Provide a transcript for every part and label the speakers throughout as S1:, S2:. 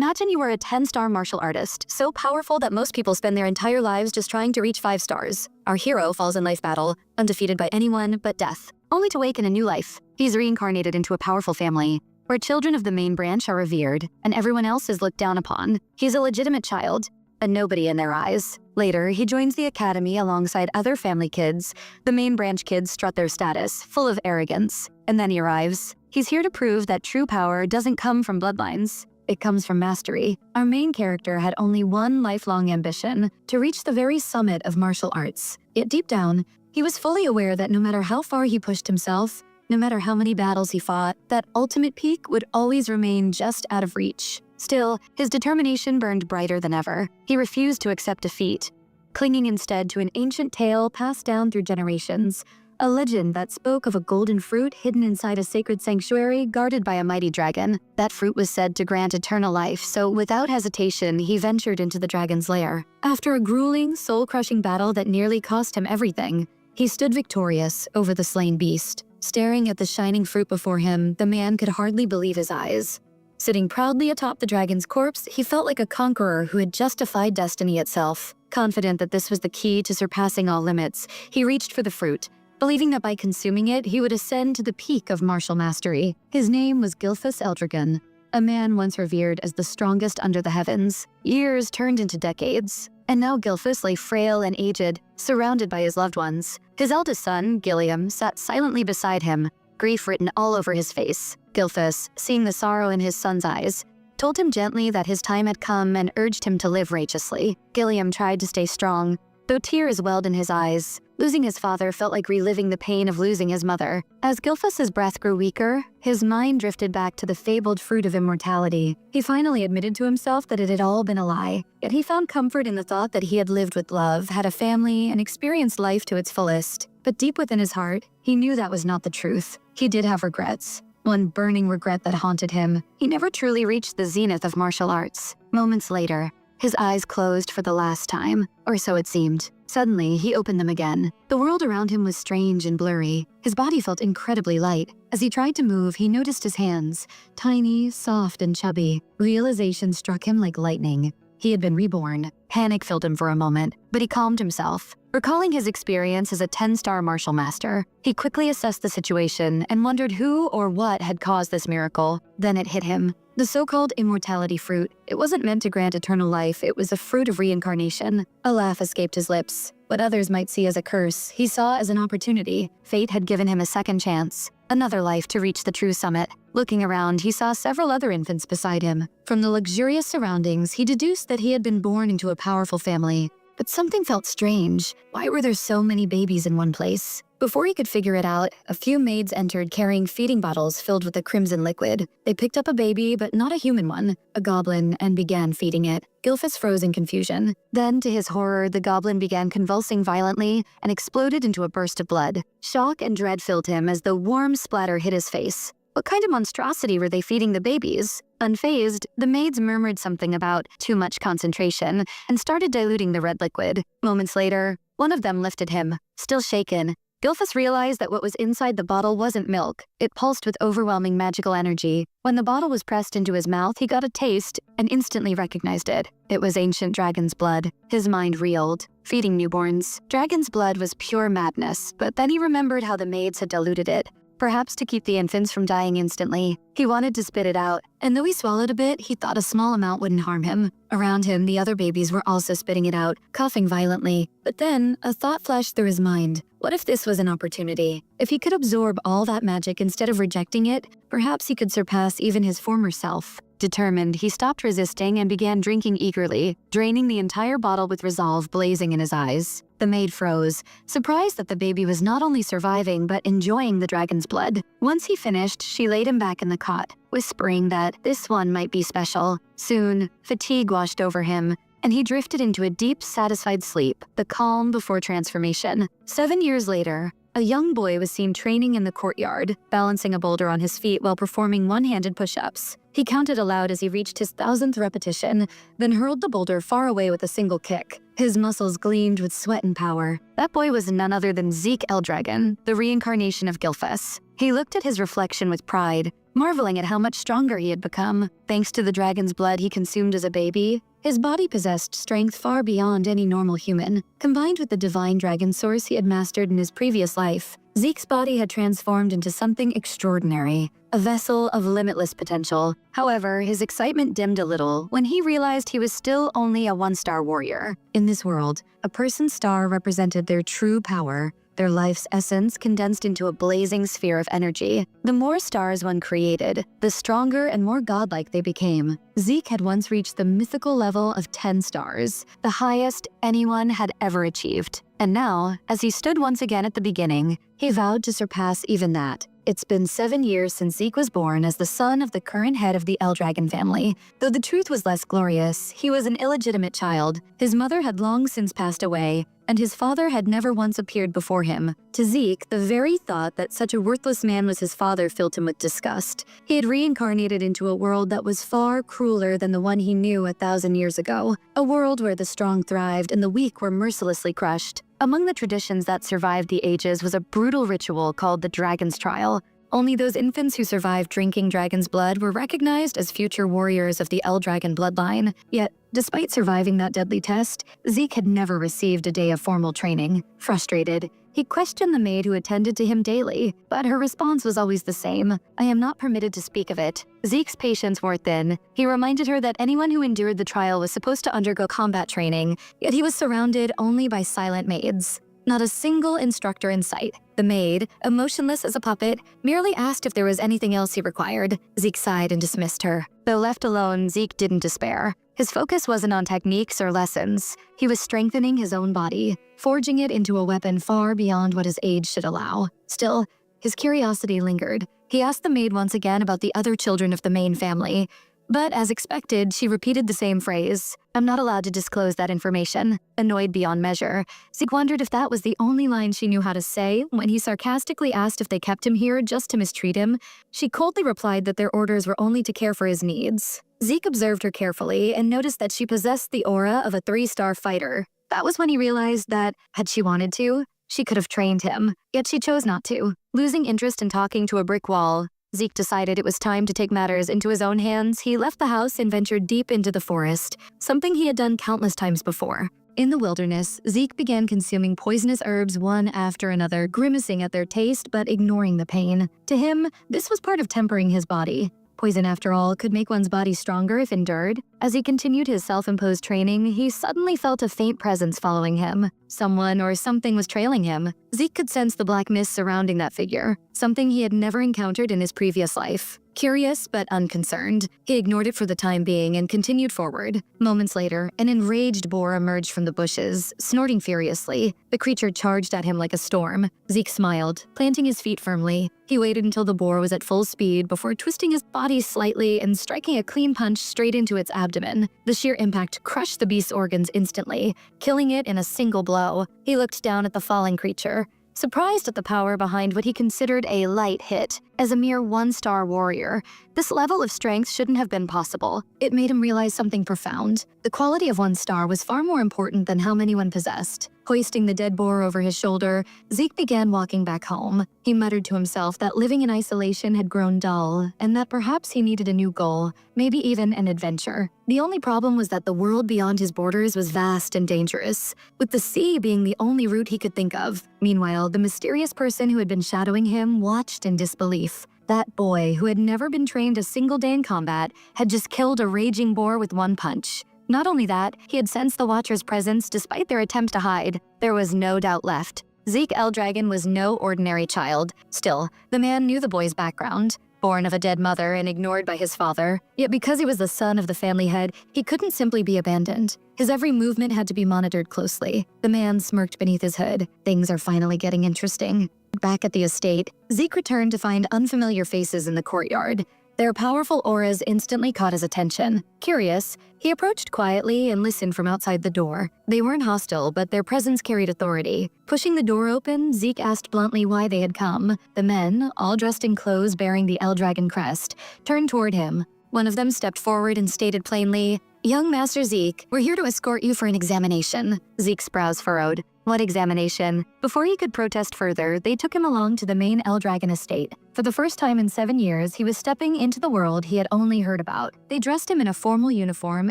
S1: Imagine you were a 10-star martial artist, so powerful that most people spend their entire lives just trying to reach 5 stars. Our hero falls in life battle, undefeated by anyone but death, only to wake in a new life. He's reincarnated into a powerful family, where children of the main branch are revered, and everyone else is looked down upon. He's a legitimate child, a nobody in their eyes. Later, he joins the academy alongside other family kids. The main branch kids strut their status, full of arrogance. And then he arrives. He's here to prove that true power doesn't come from bloodlines. It comes from mastery. Our main character had only one lifelong ambition, to reach the very summit of martial arts. Yet deep down, he was fully aware that no matter how far he pushed himself, no matter how many battles he fought, that ultimate peak would always remain just out of reach. Still, his determination burned brighter than ever. He refused to accept defeat, clinging instead to an ancient tale passed down through generations, a legend that spoke of a golden fruit hidden inside a sacred sanctuary guarded by a mighty dragon. That fruit was said to grant eternal life, so without hesitation, he ventured into the dragon's lair. After a grueling, soul-crushing battle that nearly cost him everything, he stood victorious over the slain beast. Staring at the shining fruit before him, the man could hardly believe his eyes. Sitting proudly atop the dragon's corpse, he felt like a conqueror who had justified destiny itself. Confident that this was the key to surpassing all limits, he reached for the fruit, believing that by consuming it, he would ascend to the peak of martial mastery. His name was Gilphus Eldragon, a man once revered as the strongest under the heavens. Years turned into decades, and now Gilphus lay frail and aged, surrounded by his loved ones. His eldest son, Gilliam, sat silently beside him, grief written all over his face. Gilphus, seeing the sorrow in his son's eyes, told him gently that his time had come and urged him to live righteously. Gilliam tried to stay strong, though tears welled in his eyes. Losing his father felt like reliving the pain of losing his mother. As Gilphus's breath grew weaker, his mind drifted back to the fabled fruit of immortality. He finally admitted to himself that it had all been a lie, yet he found comfort in the thought that he had lived with love, had a family, and experienced life to its fullest. But deep within his heart, he knew that was not the truth. He did have regrets. One burning regret that haunted him. He never truly reached the zenith of martial arts. Moments later, his eyes closed for the last time, or so it seemed. Suddenly, he opened them again. The world around him was strange and blurry. His body felt incredibly light. As he tried to move, he noticed his hands, tiny, soft, and chubby. Realization struck him like lightning. He had been reborn. Panic filled him for a moment, but he calmed himself. Recalling his experience as a 10-star martial master, he quickly assessed the situation and wondered who or what had caused this miracle. Then it hit him. The so-called immortality fruit. It wasn't meant to grant eternal life, it was a fruit of reincarnation. A laugh escaped his lips. What others might see as a curse, he saw as an opportunity. Fate had given him a second chance, another life to reach the true summit. Looking around, he saw several other infants beside him. From the luxurious surroundings, he deduced that he had been born into a powerful family. But something felt strange. Why were there so many babies in one place? Before he could figure it out, a few maids entered carrying feeding bottles filled with a crimson liquid. They picked up a baby, but not a human one, a goblin, and began feeding it. Gilphus froze in confusion. Then, to his horror, the goblin began convulsing violently and exploded into a burst of blood. Shock and dread filled him as the warm splatter hit his face. What kind of monstrosity were they feeding the babies? Unfazed, the maids murmured something about too much concentration and started diluting the red liquid. Moments later, one of them lifted him. Still shaken, Gilphus realized that what was inside the bottle wasn't milk. It pulsed with overwhelming magical energy. When the bottle was pressed into his mouth, he got a taste and instantly recognized it. It was ancient dragon's blood. His mind reeled. Feeding newborns. Dragon's blood was pure madness, but then he remembered how the maids had diluted it, perhaps to keep the infants from dying instantly. He wanted to spit it out, and though he swallowed a bit, he thought a small amount wouldn't harm him. Around him, the other babies were also spitting it out, coughing violently. But then, a thought flashed through his mind. What if this was an opportunity? If he could absorb all that magic instead of rejecting it, perhaps he could surpass even his former self. Determined, he stopped resisting and began drinking eagerly, draining the entire bottle with resolve blazing in his eyes. The maid froze, surprised that the baby was not only surviving but enjoying the dragon's blood. Once he finished, she laid him back in the cot, whispering that this one might be special. Soon, fatigue washed over him, and he drifted into a deep, satisfied sleep, the calm before transformation. 7 years later, a young boy was seen training in the courtyard, balancing a boulder on his feet while performing one-handed push-ups. He counted aloud as he reached his 1,000th repetition, then hurled the boulder far away with a single kick. His muscles gleamed with sweat and power. That boy was none other than Zeke Eldragon, the reincarnation of Gilphus. He looked at his reflection with pride, marveling at how much stronger he had become. Thanks to the dragon's blood he consumed as a baby, his body possessed strength far beyond any normal human. Combined with the divine dragon source he had mastered in his previous life, Zeke's body had transformed into something extraordinary, a vessel of limitless potential. However, his excitement dimmed a little when he realized he was still only a one-star warrior. In this world, a person's star represented their true power, their life's essence condensed into a blazing sphere of energy. The more stars one created, the stronger and more godlike they became. Zeke had once reached the mythical level of 10 stars, the highest anyone had ever achieved. And now, as he stood once again at the beginning, he vowed to surpass even that. It's been 7 years since Zeke was born as the son of the current head of the Eldragon family. Though the truth was less glorious, he was an illegitimate child. His mother had long since passed away, and his father had never once appeared before him. To Zeke, the very thought that such a worthless man was his father filled him with disgust. He had reincarnated into a world that was far crueler than the one he knew 1,000 years ago. A world where the strong thrived and the weak were mercilessly crushed. Among the traditions that survived the ages was a brutal ritual called the Dragon's Trial. Only those infants who survived drinking dragon's blood were recognized as future warriors of the Eldragon bloodline. Yet, despite surviving that deadly test, Zeke had never received a day of formal training. Frustrated, he questioned the maid who attended to him daily, but her response was always the same: "I am not permitted to speak of it." Zeke's patience wore thin. He reminded her that anyone who endured the trial was supposed to undergo combat training, yet he was surrounded only by silent maids. Not a single instructor in sight. The maid, emotionless as a puppet, merely asked if there was anything else he required. Zeke sighed and dismissed her. Though left alone, Zeke didn't despair. His focus wasn't on techniques or lessons. He was strengthening his own body, forging it into a weapon far beyond what his age should allow. Still, his curiosity lingered. He asked the maid once again about the other children of the main family, but as expected, she repeated the same phrase: "I'm not allowed to disclose that information." Annoyed beyond measure, Zeke wondered if that was the only line she knew how to say. When he sarcastically asked if they kept him here just to mistreat him, she coldly replied that their orders were only to care for his needs. Zeke observed her carefully and noticed that she possessed the aura of a 3-star fighter. That was when he realized that, had she wanted to, she could have trained him, yet she chose not to. Losing interest in talking to a brick wall, Zeke decided it was time to take matters into his own hands. He left the house and ventured deep into the forest, something he had done countless times before. In the wilderness, Zeke began consuming poisonous herbs one after another, grimacing at their taste but ignoring the pain. To him, this was part of tempering his body. Poison, after all, could make one's body stronger if endured. As he continued his self-imposed training, he suddenly felt a faint presence following him. Someone or something was trailing him. Zeke could sense the black mist surrounding that figure, something he had never encountered in his previous life. Curious but unconcerned, he ignored it for the time being and continued forward. Moments later, an enraged boar emerged from the bushes, snorting furiously. The creature charged at him like a storm. Zeke smiled, planting his feet firmly. He waited until the boar was at full speed before twisting his body slightly and striking a clean punch straight into its abdomen. The sheer impact crushed the beast's organs instantly, killing it in a single blow. He looked down at the falling creature, surprised at the power behind what he considered a light hit. As a mere 1-star warrior, this level of strength shouldn't have been possible. It made him realize something profound. The quality of 1 star was far more important than how many one possessed. Hoisting the dead boar over his shoulder, Zeke began walking back home. He muttered to himself that living in isolation had grown dull, and that perhaps he needed a new goal, maybe even an adventure. The only problem was that the world beyond his borders was vast and dangerous, with the sea being the only route he could think of. Meanwhile, the mysterious person who had been shadowing him watched in disbelief. That boy, who had never been trained a single day in combat, had just killed a raging boar with 1 punch. Not only that, he had sensed the Watcher's presence despite their attempts to hide. There was no doubt left. Zeke Eldragon was no ordinary child. Still, the man knew the boy's background. Born of a dead mother and ignored by his father, yet because he was the son of the family head, he couldn't simply be abandoned. His every movement had to be monitored closely. The man smirked beneath his hood. Things are finally getting interesting. Back at the estate, Zeke returned to find unfamiliar faces in the courtyard. Their powerful auras instantly caught his attention. Curious, he approached quietly and listened from outside the door. They weren't hostile, but their presence carried authority. Pushing the door open, Zeke asked bluntly why they had come. The men, all dressed in clothes bearing the Eldragon crest, turned toward him. One of them stepped forward and stated plainly, "Young Master Zeke, we're here to escort you for an examination." Zeke's brows furrowed. What examination? Before he could protest further, they took him along to the main Eldragon estate. For the first time in 7 years, he was stepping into the world he had only heard about. They dressed him in a formal uniform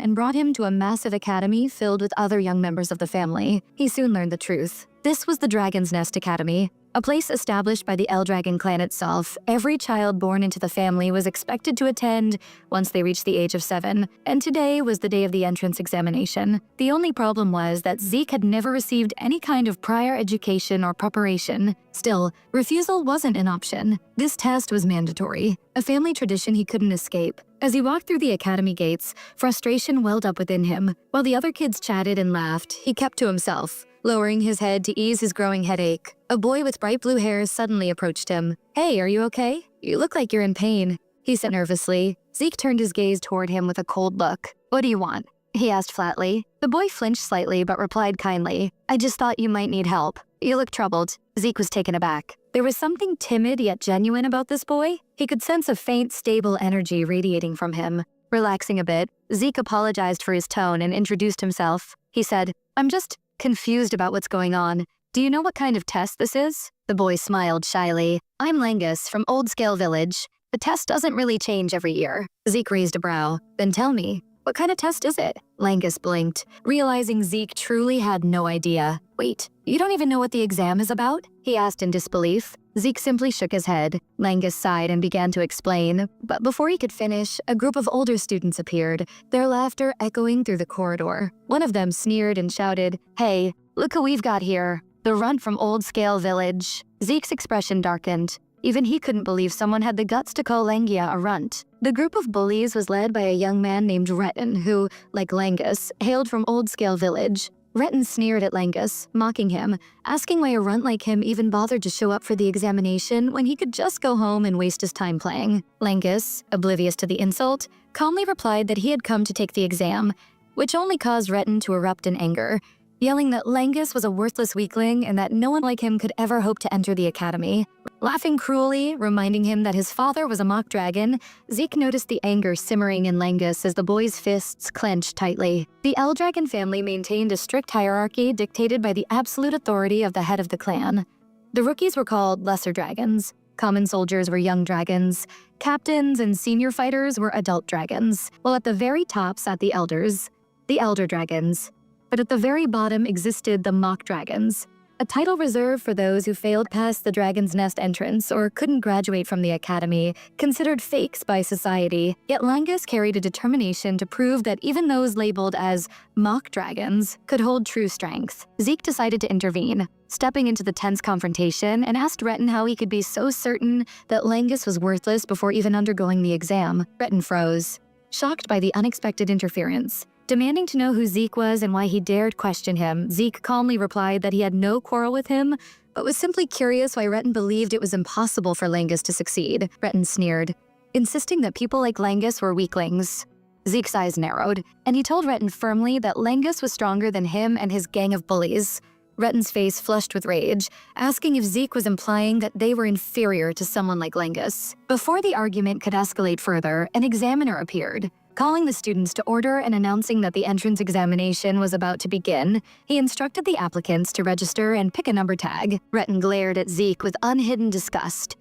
S1: and brought him to a massive academy filled with other young members of the family. He soon learned the truth. This was the Dragon's Nest Academy, a place established by the Eldragon clan itself. Every child born into the family was expected to attend once they reached the age of 7, and today was the day of the entrance examination. The only problem was that Zeke had never received any kind of prior education or preparation. Still, refusal wasn't an option. This test was mandatory, a family tradition he couldn't escape. As he walked through the academy gates, frustration welled up within him. While the other kids chatted and laughed, he kept to himself, lowering his head to ease his growing headache. A boy with bright blue hair suddenly approached him. "Hey, are you okay? You look like you're in pain," he said nervously. Zeke turned his gaze toward him with a cold look. "What do you want?" he asked flatly. The boy flinched slightly but replied kindly, "I just thought you might need help. You look troubled." Zeke was taken aback. There was something timid yet genuine about this boy. He could sense a faint, stable energy radiating from him. Relaxing a bit, Zeke apologized for his tone and introduced himself. He said, "I'm just confused about what's going on. Do you know what kind of test this is?" The boy smiled shyly. "I'm Langus from Old Scale Village. The test doesn't really change every year." Zeke raised a brow. "Then tell me, what kind of test is it?" Langus blinked, realizing Zeke truly had no idea. "Wait, you don't even know what the exam is about?" he asked in disbelief. Zeke simply shook his head. Langus sighed and began to explain, but before he could finish, a group of older students appeared, their laughter echoing through the corridor. One of them sneered and shouted, "Hey, look who we've got here, the runt from Old Scale Village." Zeke's expression darkened. Even he couldn't believe someone had the guts to call Langia a runt. The group of bullies was led by a young man named Retin who, like Langus, hailed from Old Scale Village. Retin sneered at Langus, mocking him, asking why a runt like him even bothered to show up for the examination when he could just go home and waste his time playing. Langus, oblivious to the insult, calmly replied that he had come to take the exam, which only caused Retin to erupt in anger, yelling that Langus was a worthless weakling and that no one like him could ever hope to enter the academy. Laughing cruelly, reminding him that his father was a mock dragon, Zeke noticed the anger simmering in Langus as the boy's fists clenched tightly. The Eldragon family maintained a strict hierarchy dictated by the absolute authority of the head of the clan. The rookies were called lesser dragons, common soldiers were young dragons, captains and senior fighters were adult dragons, while at the very top sat the elders, the elder dragons. But at the very bottom existed the mock dragons, a title reserved for those who failed past the Dragon's Nest entrance or couldn't graduate from the academy, considered fakes by society. Yet Langus carried a determination to prove that even those labeled as mock dragons could hold true strength. Zeke decided to intervene, stepping into the tense confrontation, and asked Retin how he could be so certain that Langus was worthless before even undergoing the exam. Retin froze, shocked by the unexpected interference. Demanding to know who Zeke was and why he dared question him, Zeke calmly replied that he had no quarrel with him, but was simply curious why Retin believed it was impossible for Langus to succeed. Retin sneered, insisting that people like Langus were weaklings. Zeke's eyes narrowed, and he told Retin firmly that Langus was stronger than him and his gang of bullies. Retin's face flushed with rage, asking if Zeke was implying that they were inferior to someone like Langus. Before the argument could escalate further, an examiner appeared. Calling the students to order and announcing that the entrance examination was about to begin, he instructed the applicants to register and pick a number tag. Retin glared at Zeke with unhidden disgust.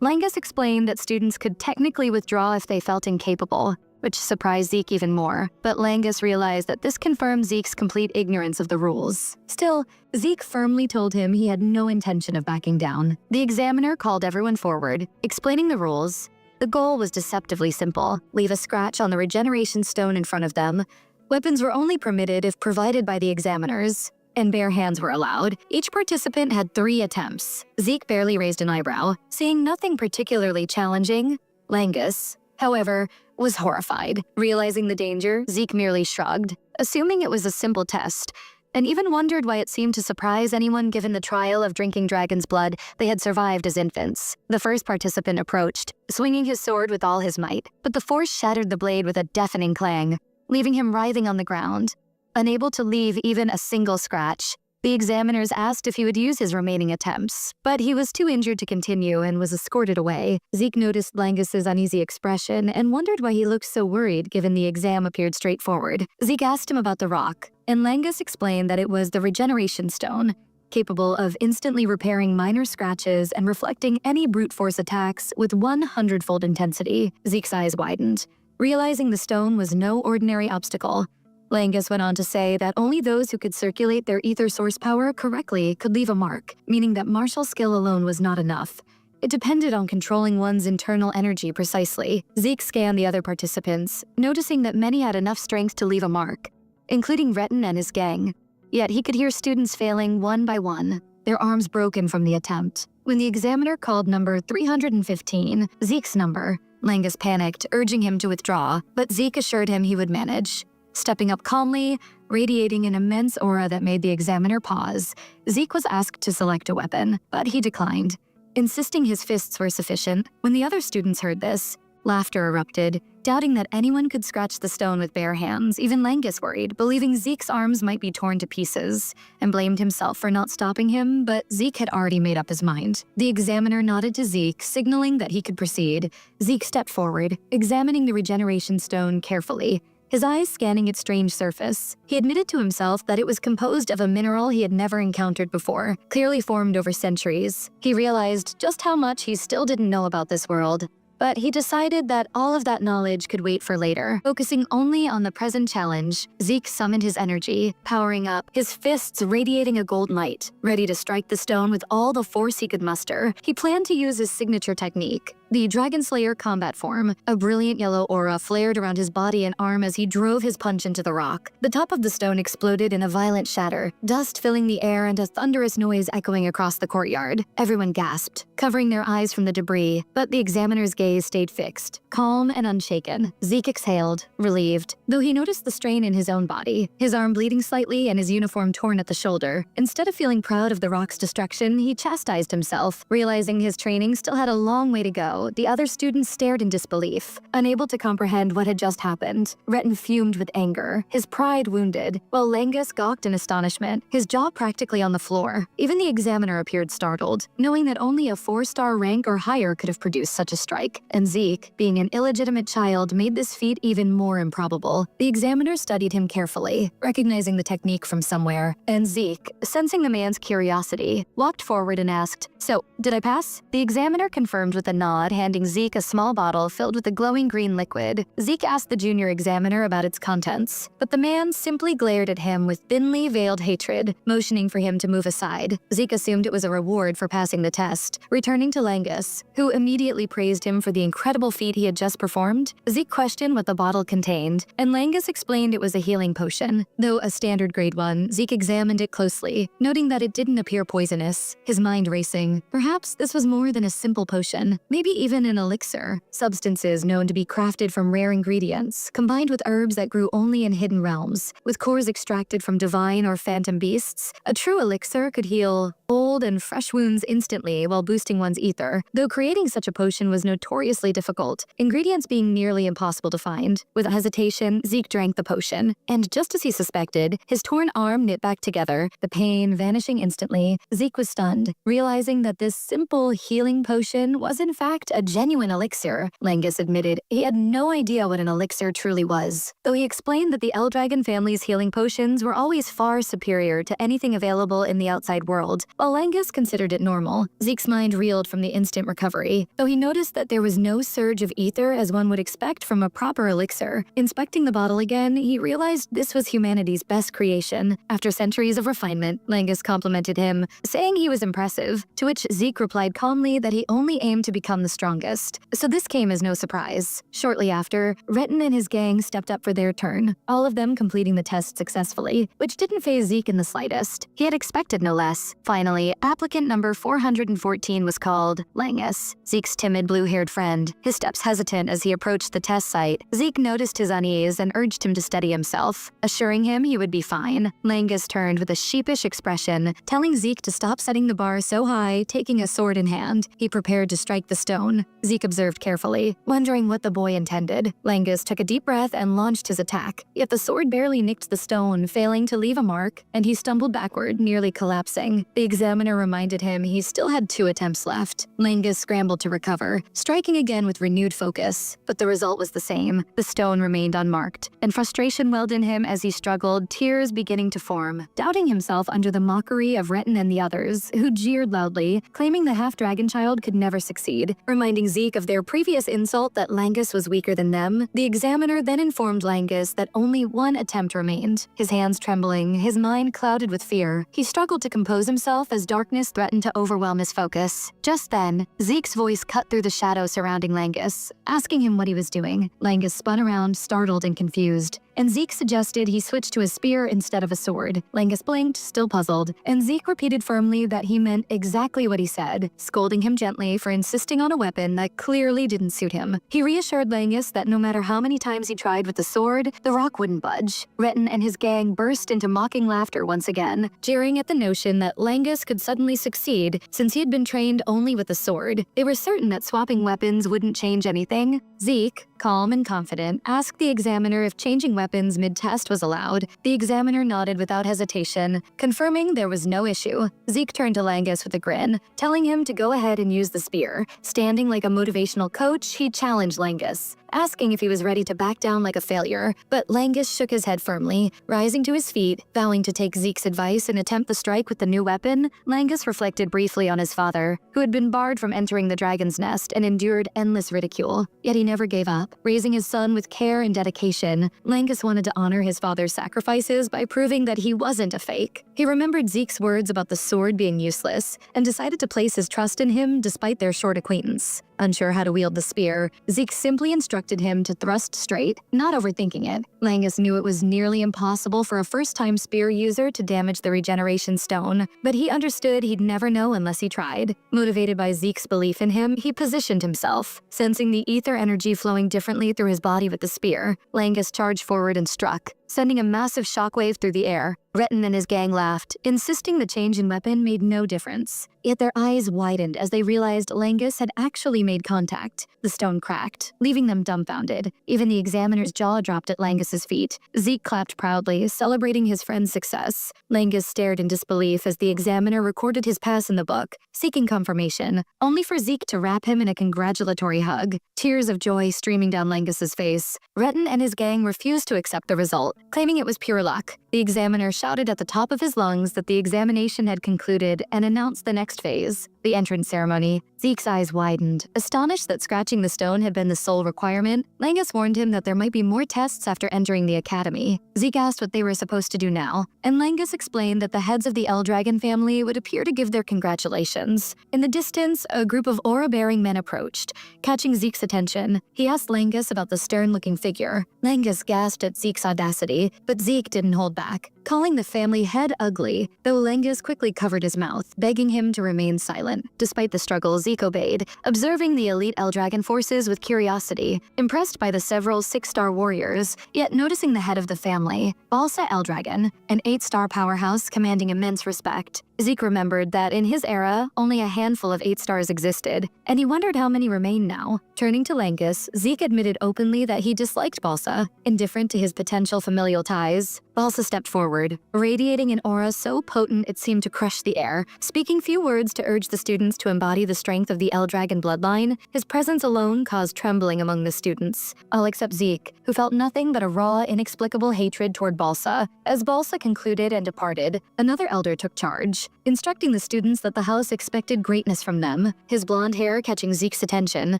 S1: Langus explained that students could technically withdraw if they felt incapable, which surprised Zeke even more, but Langus realized that this confirmed Zeke's complete ignorance of the rules. Still, Zeke firmly told him he had no intention of backing down. The examiner called everyone forward, explaining the rules. The goal was deceptively simple: leave a scratch on the regeneration stone in front of them. Weapons were only permitted if provided by the examiners, and bare hands were allowed. Each participant had 3 attempts. Zeke barely raised an eyebrow, seeing nothing particularly challenging. Langus, however, was horrified. Realizing the danger, Zeke merely shrugged, assuming it was a simple test, and even wondered why it seemed to surprise anyone given the trial of drinking dragon's blood they had survived as infants. The first participant approached, swinging his sword with all his might, but the force shattered the blade with a deafening clang, leaving him writhing on the ground. Unable to leave even a single scratch, The examiners asked if he would use his remaining attempts, but he was too injured to continue and was escorted away. Zeke noticed Langus's uneasy expression and wondered why he looked so worried given the exam appeared straightforward. Zeke asked him about the rock, and Langus explained that it was the regeneration stone, capable of instantly repairing minor scratches and reflecting any brute force attacks with 100-fold intensity. Zeke's eyes widened, realizing the stone was no ordinary obstacle. Langus went on to say that only those who could circulate their ether source power correctly could leave a mark, meaning that martial skill alone was not enough. It depended on controlling one's internal energy precisely. Zeke scanned the other participants, noticing that many had enough strength to leave a mark, including Retin and his gang. Yet he could hear students failing one by one, their arms broken from the attempt. When the examiner called number 315, Zeke's number, Langus panicked, urging him to withdraw, but Zeke assured him he would manage. Stepping up calmly, radiating an immense aura that made the examiner pause, Zeke was asked to select a weapon, but he declined, insisting his fists were sufficient. When the other students heard this, laughter erupted, doubting that anyone could scratch the stone with bare hands. Even Langus worried, believing Zeke's arms might be torn to pieces, and blamed himself for not stopping him, but Zeke had already made up his mind. The examiner nodded to Zeke, signaling that he could proceed. Zeke stepped forward, examining the regeneration stone carefully, his eyes scanning its strange surface. He admitted to himself that it was composed of a mineral he had never encountered before, clearly formed over centuries. He realized just how much he still didn't know about this world. But he decided that all of that knowledge could wait for later. Focusing only on the present challenge, Zeke summoned his energy, powering up, his fists radiating a golden light, ready to strike the stone with all the force he could muster. He planned to use his signature technique, the Dragon Slayer combat form. A brilliant yellow aura flared around his body and arm as he drove his punch into the rock. The top of the stone exploded in a violent shatter, dust filling the air and a thunderous noise echoing across the courtyard. Everyone gasped, covering their eyes from the debris, but the examiner's gaze stayed fixed, calm and unshaken. Zeke exhaled, relieved, though he noticed the strain in his own body, his arm bleeding slightly and his uniform torn at the shoulder. Instead of feeling proud of the rock's destruction, he chastised himself, realizing his training still had a long way to go. The other students stared in disbelief, unable to comprehend what had just happened. Retin fumed with anger, his pride wounded, while Langus gawked in astonishment, his jaw practically on the floor. Even the examiner appeared startled, knowing that only a 4-star rank or higher could have produced such a strike. And Zeke, being an illegitimate child, made this feat even more improbable. The examiner studied him carefully, recognizing the technique from somewhere, and Zeke, sensing the man's curiosity, walked forward and asked, "So, did I pass?" The examiner confirmed with a nod, handing Zeke a small bottle filled with a glowing green liquid. Zeke asked the junior examiner about its contents, but the man simply glared at him with thinly veiled hatred, motioning for him to move aside. Zeke assumed it was a reward for passing the test, returning to Langus, who immediately praised him for the incredible feat he had just performed. Zeke questioned what the bottle contained, and Langus explained it was a healing potion. Though a standard grade one, Zeke examined it closely, noting that it didn't appear poisonous, his mind racing. Perhaps this was more than a simple potion, maybe even an elixir, substances known to be crafted from rare ingredients, combined with herbs that grew only in hidden realms, with cores extracted from divine or phantom beasts. A true elixir could heal old and fresh wounds instantly while boosting one's ether, though creating such a potion was notoriously difficult, ingredients being nearly impossible to find. With hesitation, Zeke drank the potion, and just as he suspected, his torn arm knit back together, the pain vanishing instantly. Zeke was stunned, realizing that this simple healing potion was in fact a genuine elixir. Langus admitted he had no idea what an elixir truly was, though he explained that the Eldragon family's healing potions were always far superior to anything available in the outside world. While Langus considered it normal, Zeke's mind reeled from the instant recovery, though he noticed that there was no surge of ether as one would expect from a proper elixir. Inspecting the bottle again, he realized this was humanity's best creation. After centuries of refinement, Langus complimented him, saying he was impressive, to which Zeke replied calmly that he only aimed to become the strongest. So this came as no surprise. Shortly after, Retin and his gang stepped up for their turn, all of them completing the test successfully, which didn't faze Zeke in the slightest. He had expected no less. Finally, applicant number 414 was called, Langus, Zeke's timid blue-haired friend. His steps hesitant as he approached the test site, Zeke noticed his unease and urged him to steady himself, assuring him he would be fine. Langus turned with a sheepish expression, telling Zeke to stop setting the bar so high, taking a sword in hand. He prepared to strike the stone, stone. Zeke observed carefully, wondering what the boy intended. Langus took a deep breath and launched his attack, yet the sword barely nicked the stone, failing to leave a mark, and he stumbled backward, nearly collapsing. The examiner reminded him he still had 2 attempts left. Langus scrambled to recover, striking again with renewed focus, but the result was the same. The stone remained unmarked, and frustration welled in him as he struggled, tears beginning to form, doubting himself under the mockery of Retin and the others, who jeered loudly, claiming the half-dragon child could never succeed. Reminding Zeke of their previous insult that Langus was weaker than them, the examiner then informed Langus that only 1 attempt remained. His hands trembling, his mind clouded with fear, he struggled to compose himself as darkness threatened to overwhelm his focus. Just then, Zeke's voice cut through the shadow surrounding Langus, asking him what he was doing. Langus spun around, startled and confused, and Zeke suggested he switch to a spear instead of a sword. Langus blinked, still puzzled, and Zeke repeated firmly that he meant exactly what he said, scolding him gently for insisting on a weapon that clearly didn't suit him. He reassured Langus that no matter how many times he tried with the sword, the rock wouldn't budge. Retin and his gang burst into mocking laughter once again, jeering at the notion that Langus could suddenly succeed since he had been trained only with the sword. They were certain that swapping weapons wouldn't change anything. Zeke, calm and confident, asked the examiner if changing weapons mid-test was allowed. The examiner nodded without hesitation, confirming there was no issue. Zeke turned to Langus with a grin, telling him to go ahead and use the spear. Standing like a motivational coach, he challenged Langus, asking if he was ready to back down like a failure, but Langus shook his head firmly, rising to his feet, vowing to take Zeke's advice and attempt the strike with the new weapon. Langus reflected briefly on his father, who had been barred from entering the dragon's nest and endured endless ridicule, yet he never gave up, raising his son with care and dedication. Langus wanted to honor his father's sacrifices by proving that he wasn't a fake. He remembered Zeke's words about the sword being useless, and decided to place his trust in him despite their short acquaintance. Unsure how to wield the spear, Zeke simply instructed him to thrust straight, not overthinking it. Langus knew it was nearly impossible for a first-time spear user to damage the regeneration stone, but he understood he'd never know unless he tried. Motivated by Zeke's belief in him, he positioned himself, sensing the ether energy flowing differently through his body with the spear. Langus charged forward and struck, sending a massive shockwave through the air. Retin and his gang laughed, insisting the change in weapon made no difference. Yet their eyes widened as they realized Langus had actually made contact. The stone cracked, leaving them dumbfounded. Even the examiner's jaw dropped at Langus's feet. Zeke clapped proudly, celebrating his friend's success. Langus stared in disbelief as the examiner recorded his pass in the book, seeking confirmation, only for Zeke to wrap him in a congratulatory hug. Tears of joy streaming down Langus's face. Retin and his gang refused to accept the result, claiming it was pure luck. The examiner shouted at the top of his lungs that the examination had concluded and announced the next phase, the entrance ceremony. Zeke's eyes widened, astonished that scratching the stone had been the sole requirement. Langus warned him that there might be more tests after entering the academy. Zeke asked what they were supposed to do now, and Langus explained that the heads of the Eldragon family would appear to give their congratulations. In the distance, a group of aura-bearing men approached, catching Zeke's attention. He asked Langus about the stern-looking figure. Langus gasped at Zeke's audacity, but Zeke didn't hold back, calling the family head ugly, though Langus quickly covered his mouth, begging him to remain silent. Despite the struggle, Zeke obeyed, observing the elite Eldragon forces with curiosity, impressed by the several 6-star warriors, yet noticing the head of the family, Balsa Eldragon, an 8-star powerhouse commanding immense respect. Zeke remembered that in his era, only a handful of 8-stars existed, and he wondered how many remained now. Turning to Langus, Zeke admitted openly that he disliked Balsa, indifferent to his potential familial ties. Balsa stepped forward, radiating an aura so potent it seemed to crush the air. Speaking few words to urge the students to embody the strength of the Eldragon bloodline, his presence alone caused trembling among the students, all except Zeke, who felt nothing but a raw, inexplicable hatred toward Balsa. As Balsa concluded and departed, another elder took charge, instructing the students that the house expected greatness from them. His blonde hair catching Zeke's attention,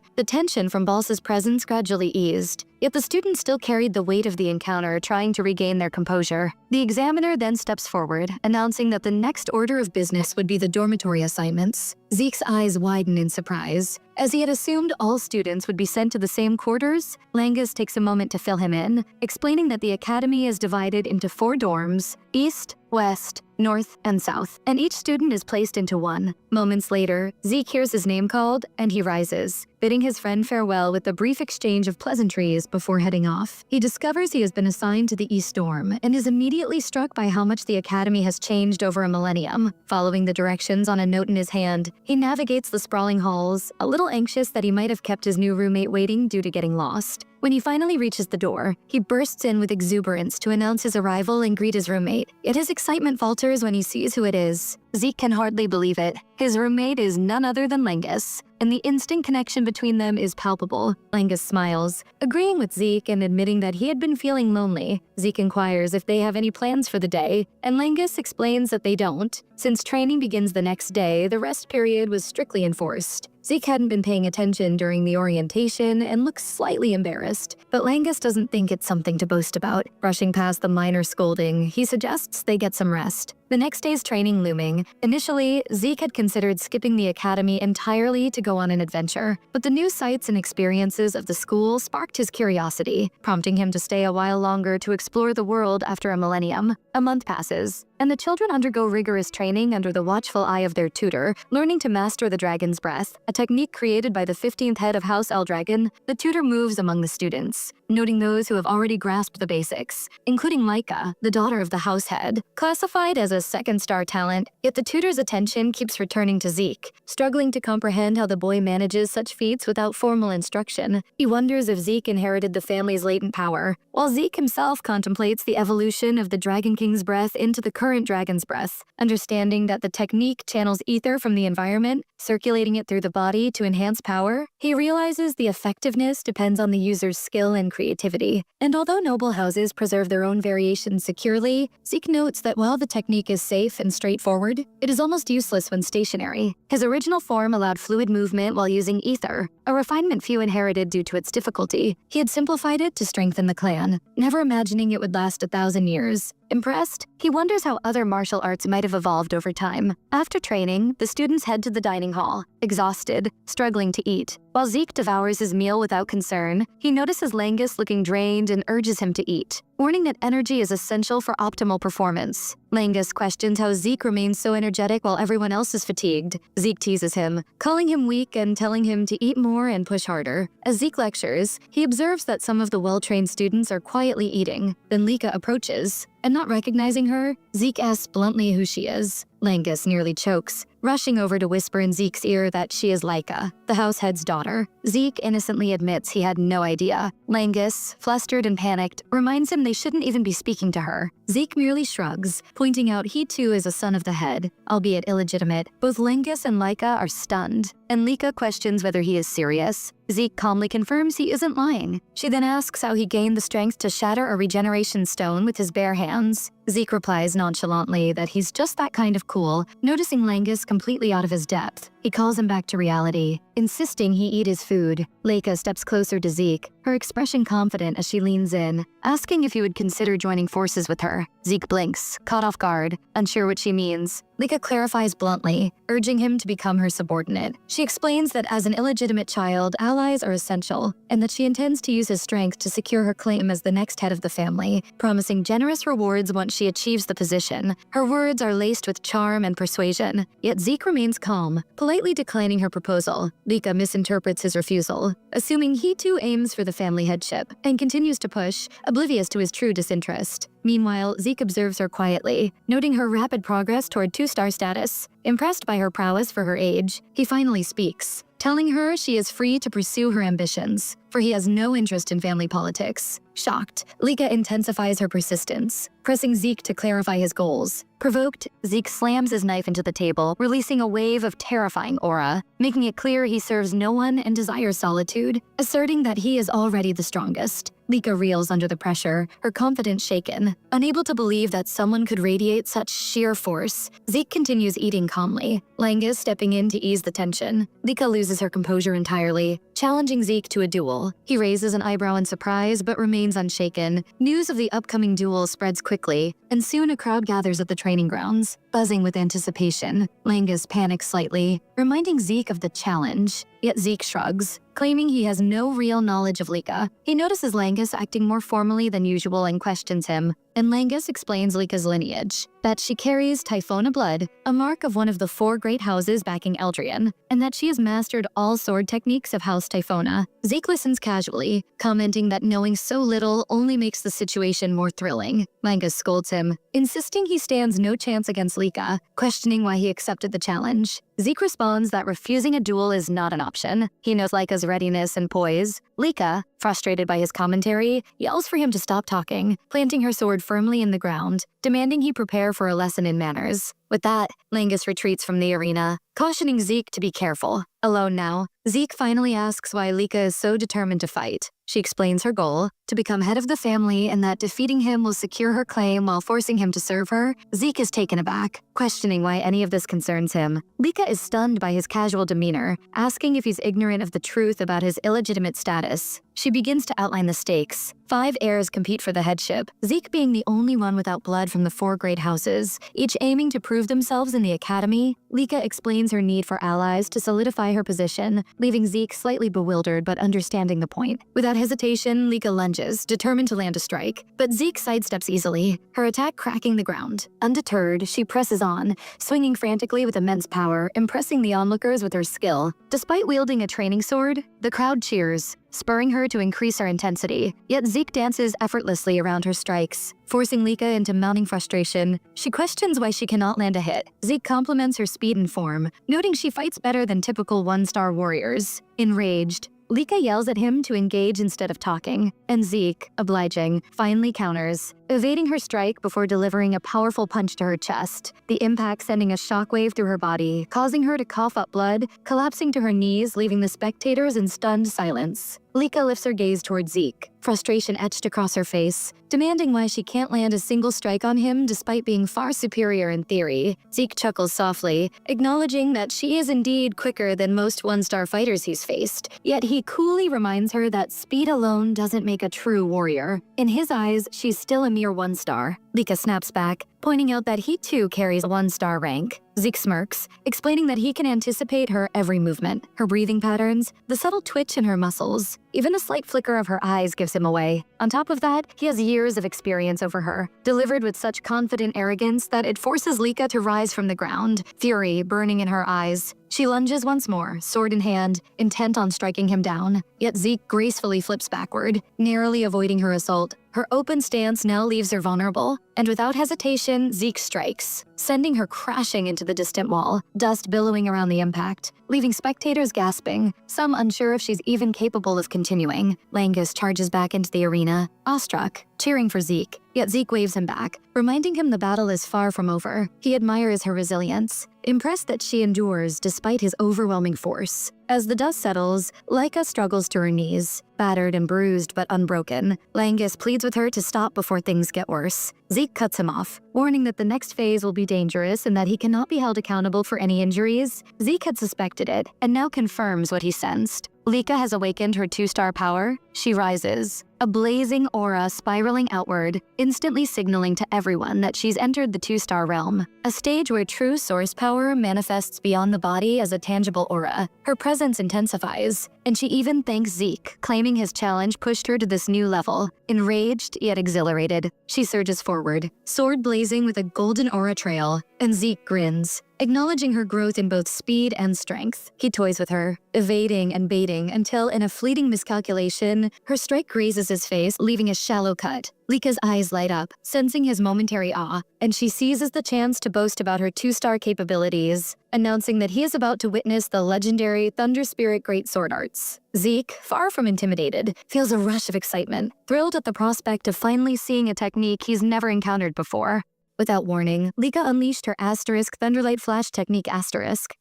S1: the tension from Balsa's presence gradually eased. Yet the students still carried the weight of the encounter, trying to regain their composure. The examiner then steps forward, announcing that the next order of business would be the dormitory assignments. Zeke's eyes widened in surprise. As he had assumed all students would be sent to the same quarters, Langus takes a moment to fill him in, explaining that the academy is divided into 4 dorms: East, West, North, and South, and each student is placed into one. Moments later, Zeke hears his name called, and he rises, bidding his friend farewell with a brief exchange of pleasantries before heading off. He discovers he has been assigned to the East Dorm, and is immediately struck by how much the academy has changed over a millennium. Following the directions on a note in his hand, He navigates the sprawling halls, a little anxious that he might have kept his new roommate waiting due to getting lost. When he finally reaches the door, he bursts in with exuberance to announce his arrival and greet his roommate. Yet his excitement falters when he sees who it is. Zeke can hardly believe it. His roommate is none other than Langus, and the instant connection between them is palpable. Langus smiles, agreeing with Zeke and admitting that he had been feeling lonely. Zeke inquires if they have any plans for the day, and Langus explains that they don't. Since training begins the next day, the rest period was strictly enforced. Zeke hadn't been paying attention during the orientation and looks slightly embarrassed, but Langus doesn't think it's something to boast about. Brushing past the minor scolding, he suggests they get some rest. The next day's training looming. Initially, Zeke had considered skipping the academy entirely to go on an adventure, but the new sights and experiences of the school sparked his curiosity, prompting him to stay a while longer to explore the world after a millennium. A month passes, and the children undergo rigorous training under the watchful eye of their tutor, learning to master the dragon's breath, a technique created by the 15th head of House Eldragon. The tutor moves among the students, noting those who have already grasped the basics, including Laika, the daughter of the house head. Classified as a second-star talent, yet the tutor's attention keeps returning to Zeke, struggling to comprehend how the boy manages such feats without formal instruction. He wonders if Zeke inherited the family's latent power, while Zeke himself contemplates the evolution of the Dragon King's breath into the current dragon's breath, understanding that the technique channels ether from the environment, circulating it through the body to enhance power. He realizes the effectiveness depends on the user's skill and creativity. And although noble houses preserve their own variations securely, Zeke notes that while the technique is safe and straightforward, it is almost useless when stationary. His original form allowed fluid movement while using ether, a refinement few inherited due to its difficulty. He had simplified it to strengthen the clan, never imagining it would last 1,000 years. Impressed, he wonders how other martial arts might have evolved over time. After training, the students head to the dining hall, exhausted, struggling to eat. While Zeke devours his meal without concern, he notices Langus looking drained and urges him to eat, warning that energy is essential for optimal performance. Langus questions how Zeke remains so energetic while everyone else is fatigued. Zeke teases him, calling him weak and telling him to eat more and push harder. As Zeke lectures, he observes that some of the well-trained students are quietly eating. Then Lika approaches, and not recognizing her, Zeke asks bluntly who she is. Langus nearly chokes, rushing over to whisper in Zeke's ear that she is Laika, the house head's daughter. Zeke innocently admits he had no idea. Langus, flustered and panicked, reminds him they shouldn't even be speaking to her. Zeke merely shrugs, pointing out he too is a son of the head, albeit illegitimate. Both Langus and Laika are stunned, and Lika questions whether he is serious. Zeke calmly confirms he isn't lying. She then asks how he gained the strength to shatter a regeneration stone with his bare hands. Zeke replies nonchalantly that he's just that kind of cool, noticing Langus completely out of his depth. He calls him back to reality, insisting he eat his food. Laika steps closer to Zeke, her expression confident as she leans in, asking if he would consider joining forces with her. Zeke blinks, caught off guard, unsure what she means. Lika clarifies bluntly, urging him to become her subordinate. She explains that as an illegitimate child, allies are essential, and that she intends to use his strength to secure her claim as the next head of the family, promising generous rewards once she achieves the position. Her words are laced with charm and persuasion, yet Zeke remains calm, politely declining her proposal. Lika misinterprets his refusal, assuming he too aims for the family headship, and continues to push, oblivious to his true disinterest. Meanwhile, Zeke observes her quietly, noting her rapid progress toward 2-star status. Impressed by her prowess for her age, he finally speaks, telling her she is free to pursue her ambitions, for he has no interest in family politics. Shocked, Lika intensifies her persistence, pressing Zeke to clarify his goals. Provoked, Zeke slams his knife into the table, releasing a wave of terrifying aura, making it clear he serves no one and desires solitude, asserting that he is already the strongest. Lika reels under the pressure, her confidence shaken. Unable to believe that someone could radiate such sheer force, Zeke continues eating calmly, Langus stepping in to ease the tension. Lika loses her composure entirely, challenging Zeke to a duel. He raises an eyebrow in surprise but remains unshaken. News of the upcoming duel spreads quickly, and soon a crowd gathers at the training grounds, buzzing with anticipation. Langus panics slightly, reminding Zeke of the challenge. Yet Zeke shrugs, claiming he has no real knowledge of Lika. He notices Langus acting more formally than usual and questions him. and Langus explains Lika's lineage, that she carries Typhona blood, a mark of one of the 4 great houses backing Eldrian, and that she has mastered all sword techniques of House Typhona. Zeke listens casually, commenting that knowing so little only makes the situation more thrilling. Langus scolds him, insisting he stands no chance against Lika, questioning why he accepted the challenge. Zeke responds that refusing a duel is not an option. He knows Lika's readiness and poise. Lika, frustrated by his commentary, yells for him to stop talking, planting her sword firmly in the ground, demanding he prepare for a lesson in manners. With that, Langus retreats from the arena, cautioning Zeke to be careful. Alone now, Zeke finally asks why Lika is so determined to fight. She explains her goal, to become head of the family, and that defeating him will secure her claim while forcing him to serve her. Zeke is taken aback, questioning why any of this concerns him. Lika is stunned by his casual demeanor, asking if he's ignorant of the truth about his illegitimate status. She begins to outline the stakes. 5 heirs compete for the headship, Zeke being the only one without blood from the 4 great houses, each aiming to prove themselves in the academy. Lika explains her need for allies to solidify her position, leaving Zeke slightly bewildered but understanding the point. Without hesitation, Lika lunges, determined to land a strike, but Zeke sidesteps easily, her attack cracking the ground. Undeterred, she presses on, swinging frantically with immense power, impressing the onlookers with her skill. Despite wielding a training sword, the crowd cheers, spurring her to increase her intensity. Yet Zeke dances effortlessly around her strikes, forcing Lika into mounting frustration. She questions why she cannot land a hit. Zeke compliments her speed and form, noting she fights better than typical 1-star warriors. Enraged, Lika yells at him to engage instead of talking, and Zeke, obliging, finally counters, evading her strike before delivering a powerful punch to her chest, the impact sending a shockwave through her body, causing her to cough up blood, collapsing to her knees, leaving the spectators in stunned silence. Lika lifts her gaze toward Zeke, frustration etched across her face, demanding why she can't land a single strike on him despite being far superior in theory. Zeke chuckles softly, acknowledging that she is indeed quicker than most 1-star fighters he's faced, yet he coolly reminds her that speed alone doesn't make a true warrior. In his eyes, she's still a mere 1-star. Lika snaps back, pointing out that he too carries a 1-star rank. Zeke smirks, explaining that he can anticipate her every movement, her breathing patterns, the subtle twitch in her muscles. Even a slight flicker of her eyes gives him away. On top of that, he has years of experience over her, delivered with such confident arrogance that it forces Lika to rise from the ground, fury burning in her eyes. She lunges once more, sword in hand, intent on striking him down. Yet Zeke gracefully flips backward, narrowly avoiding her assault. Her open stance now leaves her vulnerable, and without hesitation, Zeke strikes, sending her crashing into the distant wall, dust billowing around the impact, leaving spectators gasping, some unsure if she's even capable of continuing. Langus charges back into the arena, awestruck, cheering for Zeke, yet Zeke waves him back, reminding him the battle is far from over. He admires her resilience, impressed that she endures despite his overwhelming force. As the dust settles, Lika struggles to her knees, battered and bruised but unbroken. Langus pleads with her to stop before things get worse. Zeke cuts him off, warning that the next phase will be dangerous and that he cannot be held accountable for any injuries. Zeke had suspected it, and now confirms what he sensed. Lika has awakened her 2-star power. She rises, a blazing aura spiraling outward, instantly signaling to everyone that she's entered the 2-star realm, a stage where true source power manifests beyond the body as a tangible aura. Her presence intensifies, and she even thanks Zeke, claiming his challenge pushed her to this new level. Enraged yet exhilarated, she surges forward, sword blazing with a golden aura trail, and Zeke grins, acknowledging her growth in both speed and strength. He toys with her, evading and baiting until, in a fleeting miscalculation, her strike grazes his face, leaving a shallow cut. Lika's eyes light up, sensing his momentary awe, and she seizes the chance to boast about her 2-star capabilities, announcing that he is about to witness the legendary Thunder Spirit Great Sword Arts. Zeke, far from intimidated, feels a rush of excitement, thrilled at the prospect of finally seeing a technique he's never encountered before. Without warning, Lika unleashed her Thunderlight Flash technique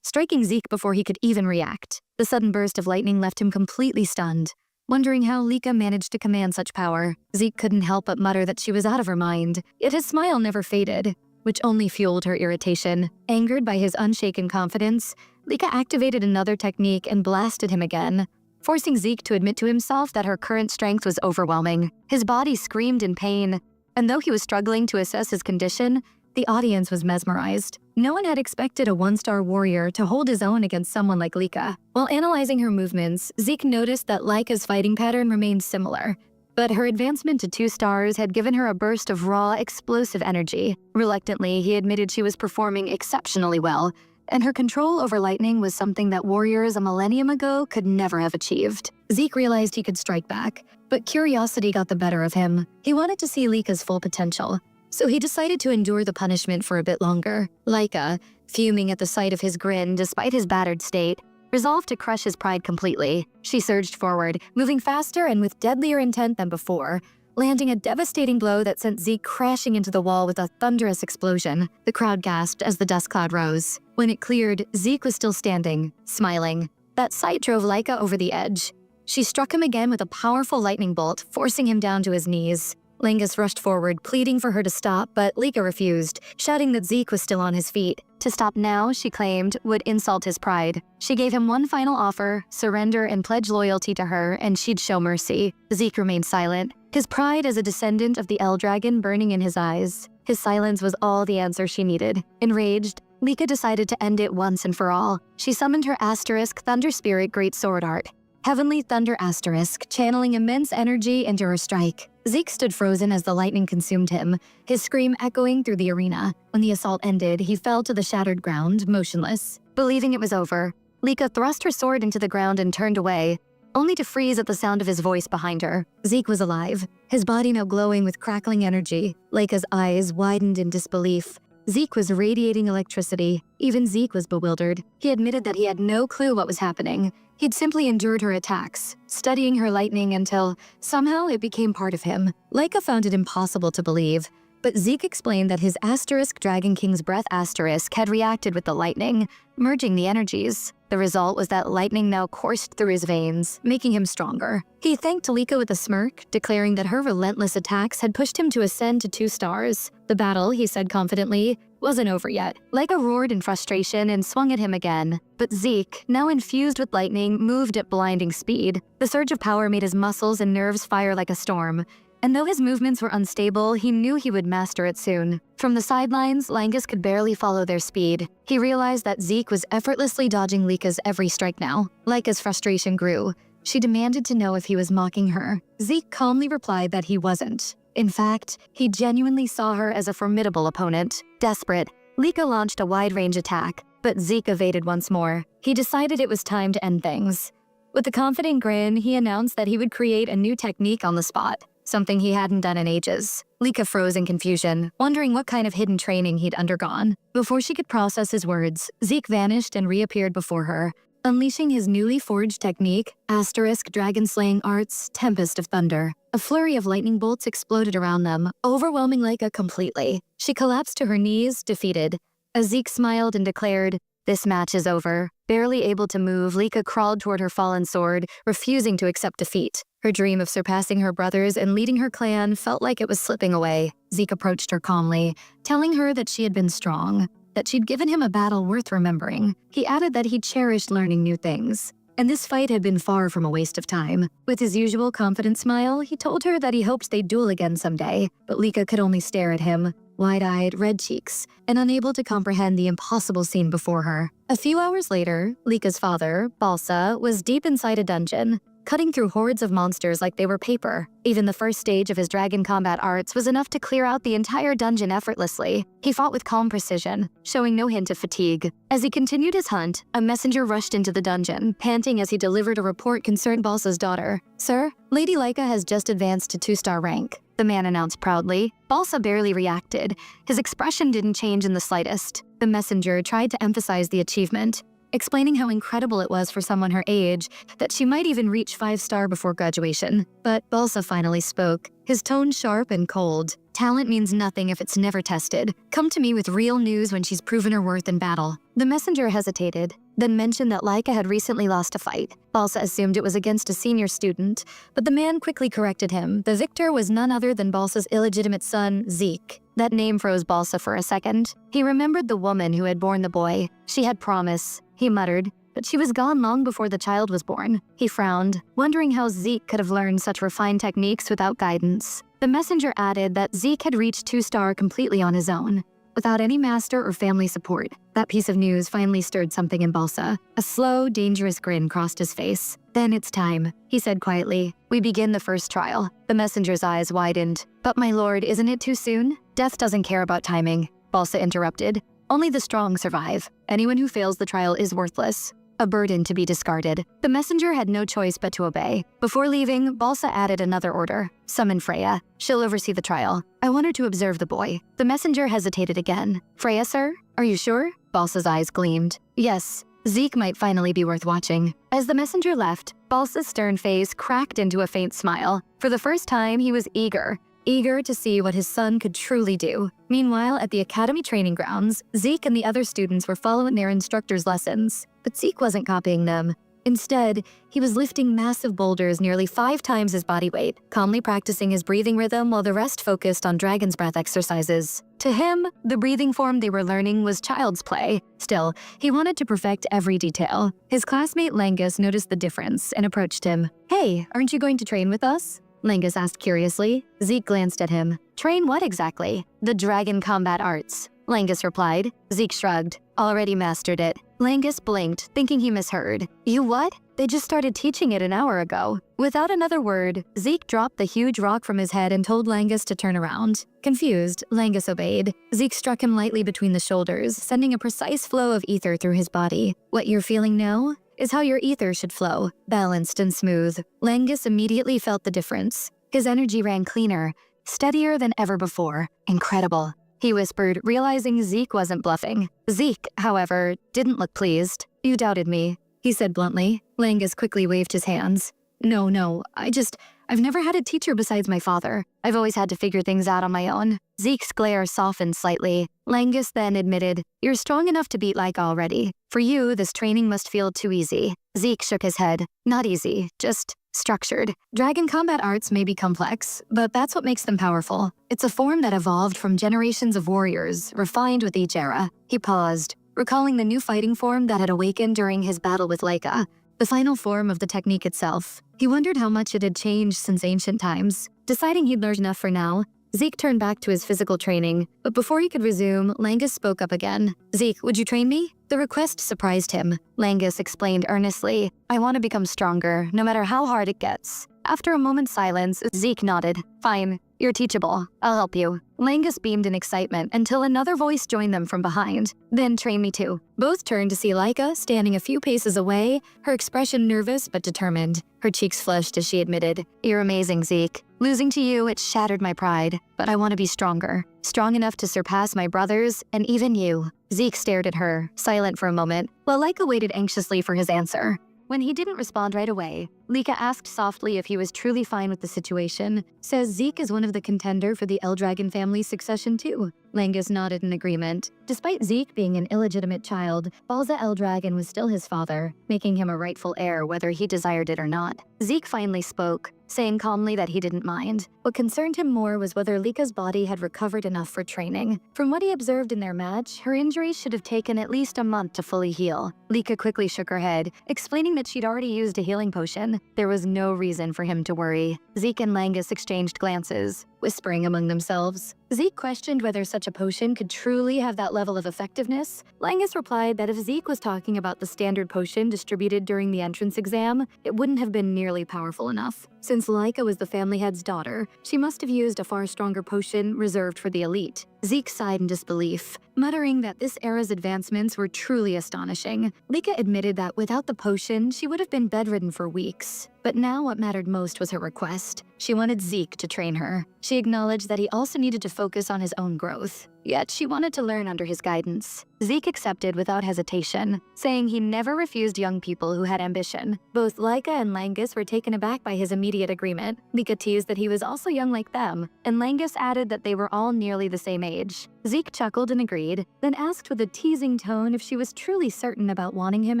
S1: striking Zeke before he could even react. The sudden burst of lightning left him completely stunned. Wondering how Lika managed to command such power, Zeke couldn't help but mutter that she was out of her mind, yet his smile never faded, which only fueled her irritation. Angered by his unshaken confidence, Lika activated another technique and blasted him again, forcing Zeke to admit to himself that her current strength was overwhelming. His body screamed in pain, and though he was struggling to assess his condition, the audience was mesmerized. No one had expected a 1-star warrior to hold his own against someone like Lika. While analyzing her movements, Zeke noticed that Lika's fighting pattern remained similar. But her advancement to 2 stars had given her a burst of raw, explosive energy. Reluctantly, he admitted she was performing exceptionally well, and her control over lightning was something that warriors a millennium ago could never have achieved. Zeke realized he could strike back, but curiosity got the better of him. He wanted to see Lika's full potential, so he decided to endure the punishment for a bit longer. Lika, fuming at the sight of his grin despite his battered state, resolved to crush his pride completely. She surged forward, moving faster and with deadlier intent than before, landing a devastating blow that sent Zeke crashing into the wall with a thunderous explosion. The crowd gasped as the dust cloud rose. When it cleared, Zeke was still standing, smiling. That sight drove Lika over the edge. She struck him again with a powerful lightning bolt, forcing him down to his knees. Langus rushed forward, pleading for her to stop, but Lika refused, shouting that Zeke was still on his feet. To stop now, she claimed, would insult his pride. She gave him one final offer: surrender and pledge loyalty to her, and she'd show mercy. Zeke remained silent, his pride as a descendant of the L-Dragon burning in his eyes. His silence was all the answer she needed. Enraged, Lika decided to end it once and for all. She summoned her Asterisk Thunder Spirit Great Sword Art. Heavenly Thunder Asterisk, channeling immense energy into her strike. Zeke stood frozen as the lightning consumed him, his scream echoing through the arena. When the assault ended, he fell to the shattered ground, motionless. Believing it was over, Lika thrust her sword into the ground and turned away, only to freeze at the sound of his voice behind her. Zeke was alive, his body now glowing with crackling energy. Lika's eyes widened in disbelief. Zeke was radiating electricity. Even Zeke was bewildered. He admitted that he had no clue what was happening. He'd simply endured her attacks, studying her lightning until somehow it became part of him. Lika found it impossible to believe, but Zeke explained that his Asterisk Dragon King's Breath Asterisk had reacted with the lightning, merging the energies. The result was that lightning now coursed through his veins, making him stronger. He thanked Lika with a smirk, declaring that her relentless attacks had pushed him to ascend to 2 stars. The battle, he said confidently, wasn't over yet. Lika roared in frustration and swung at him again. But Zeke, now infused with lightning, moved at blinding speed. The surge of power made his muscles and nerves fire like a storm. And though his movements were unstable, he knew he would master it soon. From the sidelines, Langus could barely follow their speed. He realized that Zeke was effortlessly dodging Lika's every strike now. Lika's frustration grew. She demanded to know if he was mocking her. Zeke calmly replied that he wasn't. In fact, he genuinely saw her as a formidable opponent. Desperate, Lika launched a wide-range attack, but Zeke evaded once more. He decided it was time to end things. With a confident grin, he announced that he would create a new technique on the spot, something he hadn't done in ages. Lika froze in confusion, wondering what kind of hidden training he'd undergone. Before she could process his words, Zeke vanished and reappeared before her, unleashing his newly forged technique, Asterisk Dragon Slaying Arts Tempest of Thunder. A flurry of lightning bolts exploded around them, overwhelming Lika completely. She collapsed to her knees, defeated. As Zeke smiled and declared, "This match is over." Barely able to move, Lika crawled toward her fallen sword, refusing to accept defeat. Her dream of surpassing her brothers and leading her clan felt like it was slipping away. Zeke approached her calmly, telling her that she had been strong, that she'd given him a battle worth remembering. He added that he cherished learning new things, and this fight had been far from a waste of time. With his usual confident smile, he told her that he hoped they'd duel again someday, but Lika could only stare at him, wide-eyed, red cheeks, and unable to comprehend the impossible scene before her. A few hours later, Lika's father, Balsa, was deep inside a dungeon, cutting through hordes of monsters like they were paper. Even the first stage of his dragon combat arts was enough to clear out the entire dungeon effortlessly. He fought with calm precision, showing no hint of fatigue. As he continued his hunt, a messenger rushed into the dungeon, panting as he delivered a report concerning Balsa's daughter. "Sir, Lady Lika has just advanced to 2-star rank," the man announced proudly. Balsa barely reacted. His expression didn't change in the slightest. The messenger tried to emphasize the achievement, explaining how incredible it was for someone her age, that she might even reach 5-star before graduation. But Balsa finally spoke, his tone sharp and cold. "Talent means nothing if it's never tested. Come to me with real news when she's proven her worth in battle." The messenger hesitated, then mentioned that Lika had recently lost a fight. Balsa assumed it was against a senior student, but the man quickly corrected him. The victor was none other than Balsa's illegitimate son, Zeke. That name froze Balsa for a second. He remembered the woman who had borne the boy. She had promise, he muttered, but she was gone long before the child was born. He frowned, wondering how Zeke could have learned such refined techniques without guidance. The messenger added that Zeke had reached 2-star completely on his own. without any master or family support. That piece of news finally stirred something in Balsa. A slow, dangerous grin crossed his face. Then it's time, he said quietly. We begin the first trial. The messenger's eyes widened. But my lord, isn't it too soon? Death doesn't care about timing, Balsa interrupted. Only the strong survive. Anyone who fails the trial is worthless. A burden to be discarded. The messenger had no choice but to obey. Before leaving, Balsa added another order. Summon Freya. She'll oversee the trial. I want her to observe the boy. The messenger hesitated again. Freya, sir? Are you sure? Balsa's eyes gleamed. Yes. Zeke might finally be worth watching. As the messenger left, Balsa's stern face cracked into a faint smile. For the first time, he was eager to see what his son could truly do. Meanwhile, at the academy training grounds, Zeke and the other students were following their instructor's lessons. But Zeke wasn't copying them. Instead, he was lifting massive boulders nearly 5 times his body weight, calmly practicing his breathing rhythm while the rest focused on dragon's breath exercises. To him, the breathing form they were learning was child's play. Still, he wanted to perfect every detail. His classmate Langus noticed the difference and approached him. Hey, aren't you going to train with us? Langus asked curiously. Zeke glanced at him. Train what exactly? The dragon combat arts. Langus replied. Zeke shrugged. Already mastered it. Langus blinked, thinking he misheard. You what? They just started teaching it an hour ago. Without another word, Zeke dropped the huge rock from his head and told Langus to turn around. Confused, Langus obeyed. Zeke struck him lightly between the shoulders, sending a precise flow of ether through his body. What you're feeling now is how your ether should flow, balanced and smooth. Langus immediately felt the difference. His energy ran cleaner, steadier than ever before. Incredible, he whispered, realizing Zeke wasn't bluffing. Zeke, however, didn't look pleased. You doubted me, he said bluntly. Langus quickly waved his hands. No, I've never had a teacher besides my father. I've always had to figure things out on my own. Zeke's glare softened slightly. Langus then admitted, you're strong enough to beat Laika already. For you, this training must feel too easy. Zeke shook his head. Not easy, just structured. Dragon combat arts may be complex, but that's what makes them powerful. It's a form that evolved from generations of warriors, refined with each era. He paused, recalling the new fighting form that had awakened during his battle with Laika. The final form of the technique itself. He wondered how much it had changed since ancient times. Deciding he'd learned enough for now, Zeke turned back to his physical training, but before he could resume, Langus spoke up again. Zeke, would you train me? The request surprised him. Langus explained earnestly, I want to become stronger, no matter how hard it gets. After a moment's silence, Zeke nodded. Fine, you're teachable. I'll help you. Langus beamed in excitement until another voice joined them from behind. Then train me too. Both turned to see Laika standing a few paces away, her expression nervous but determined. Her cheeks flushed as she admitted, You're amazing, Zeke. Losing to you, it shattered my pride, but I want to be stronger. Strong enough to surpass my brothers and even you. Zeke stared at her, silent for a moment, while Laika waited anxiously for his answer. When he didn't respond right away, Laika asked softly if he was truly fine with the situation. Says Zeke is one of the contender for the Eldragon family's succession too. Langus nodded in agreement. Despite Zeke being an illegitimate child, Balza Eldragon was still his father, making him a rightful heir whether he desired it or not. Zeke finally spoke, saying calmly that he didn't mind. What concerned him more was whether Lika's body had recovered enough for training. From what he observed in their match, her injuries should have taken at least a month to fully heal. Lika quickly shook her head, explaining that she'd already used a healing potion. There was no reason for him to worry. Zeke and Langus exchanged glances, whispering among themselves. Zeke questioned whether such a potion could truly have that level of effectiveness. Langus replied that if Zeke was talking about the standard potion distributed during the entrance exam, it wouldn't have been nearly powerful enough. Since Laika was the family head's daughter, she must have used a far stronger potion reserved for the elite. Zeke sighed in disbelief, muttering that this era's advancements were truly astonishing. Lika admitted that without the potion, she would have been bedridden for weeks. But now what mattered most was her request. She wanted Zeke to train her. She acknowledged that he also needed to focus on his own growth. Yet she wanted to learn under his guidance. Zeke accepted without hesitation, saying he never refused young people who had ambition. Both Laika and Langus were taken aback by his immediate agreement. Lika teased that he was also young like them, and Langus added that they were all nearly the same age. Zeke chuckled and agreed, then asked with a teasing tone if she was truly certain about wanting him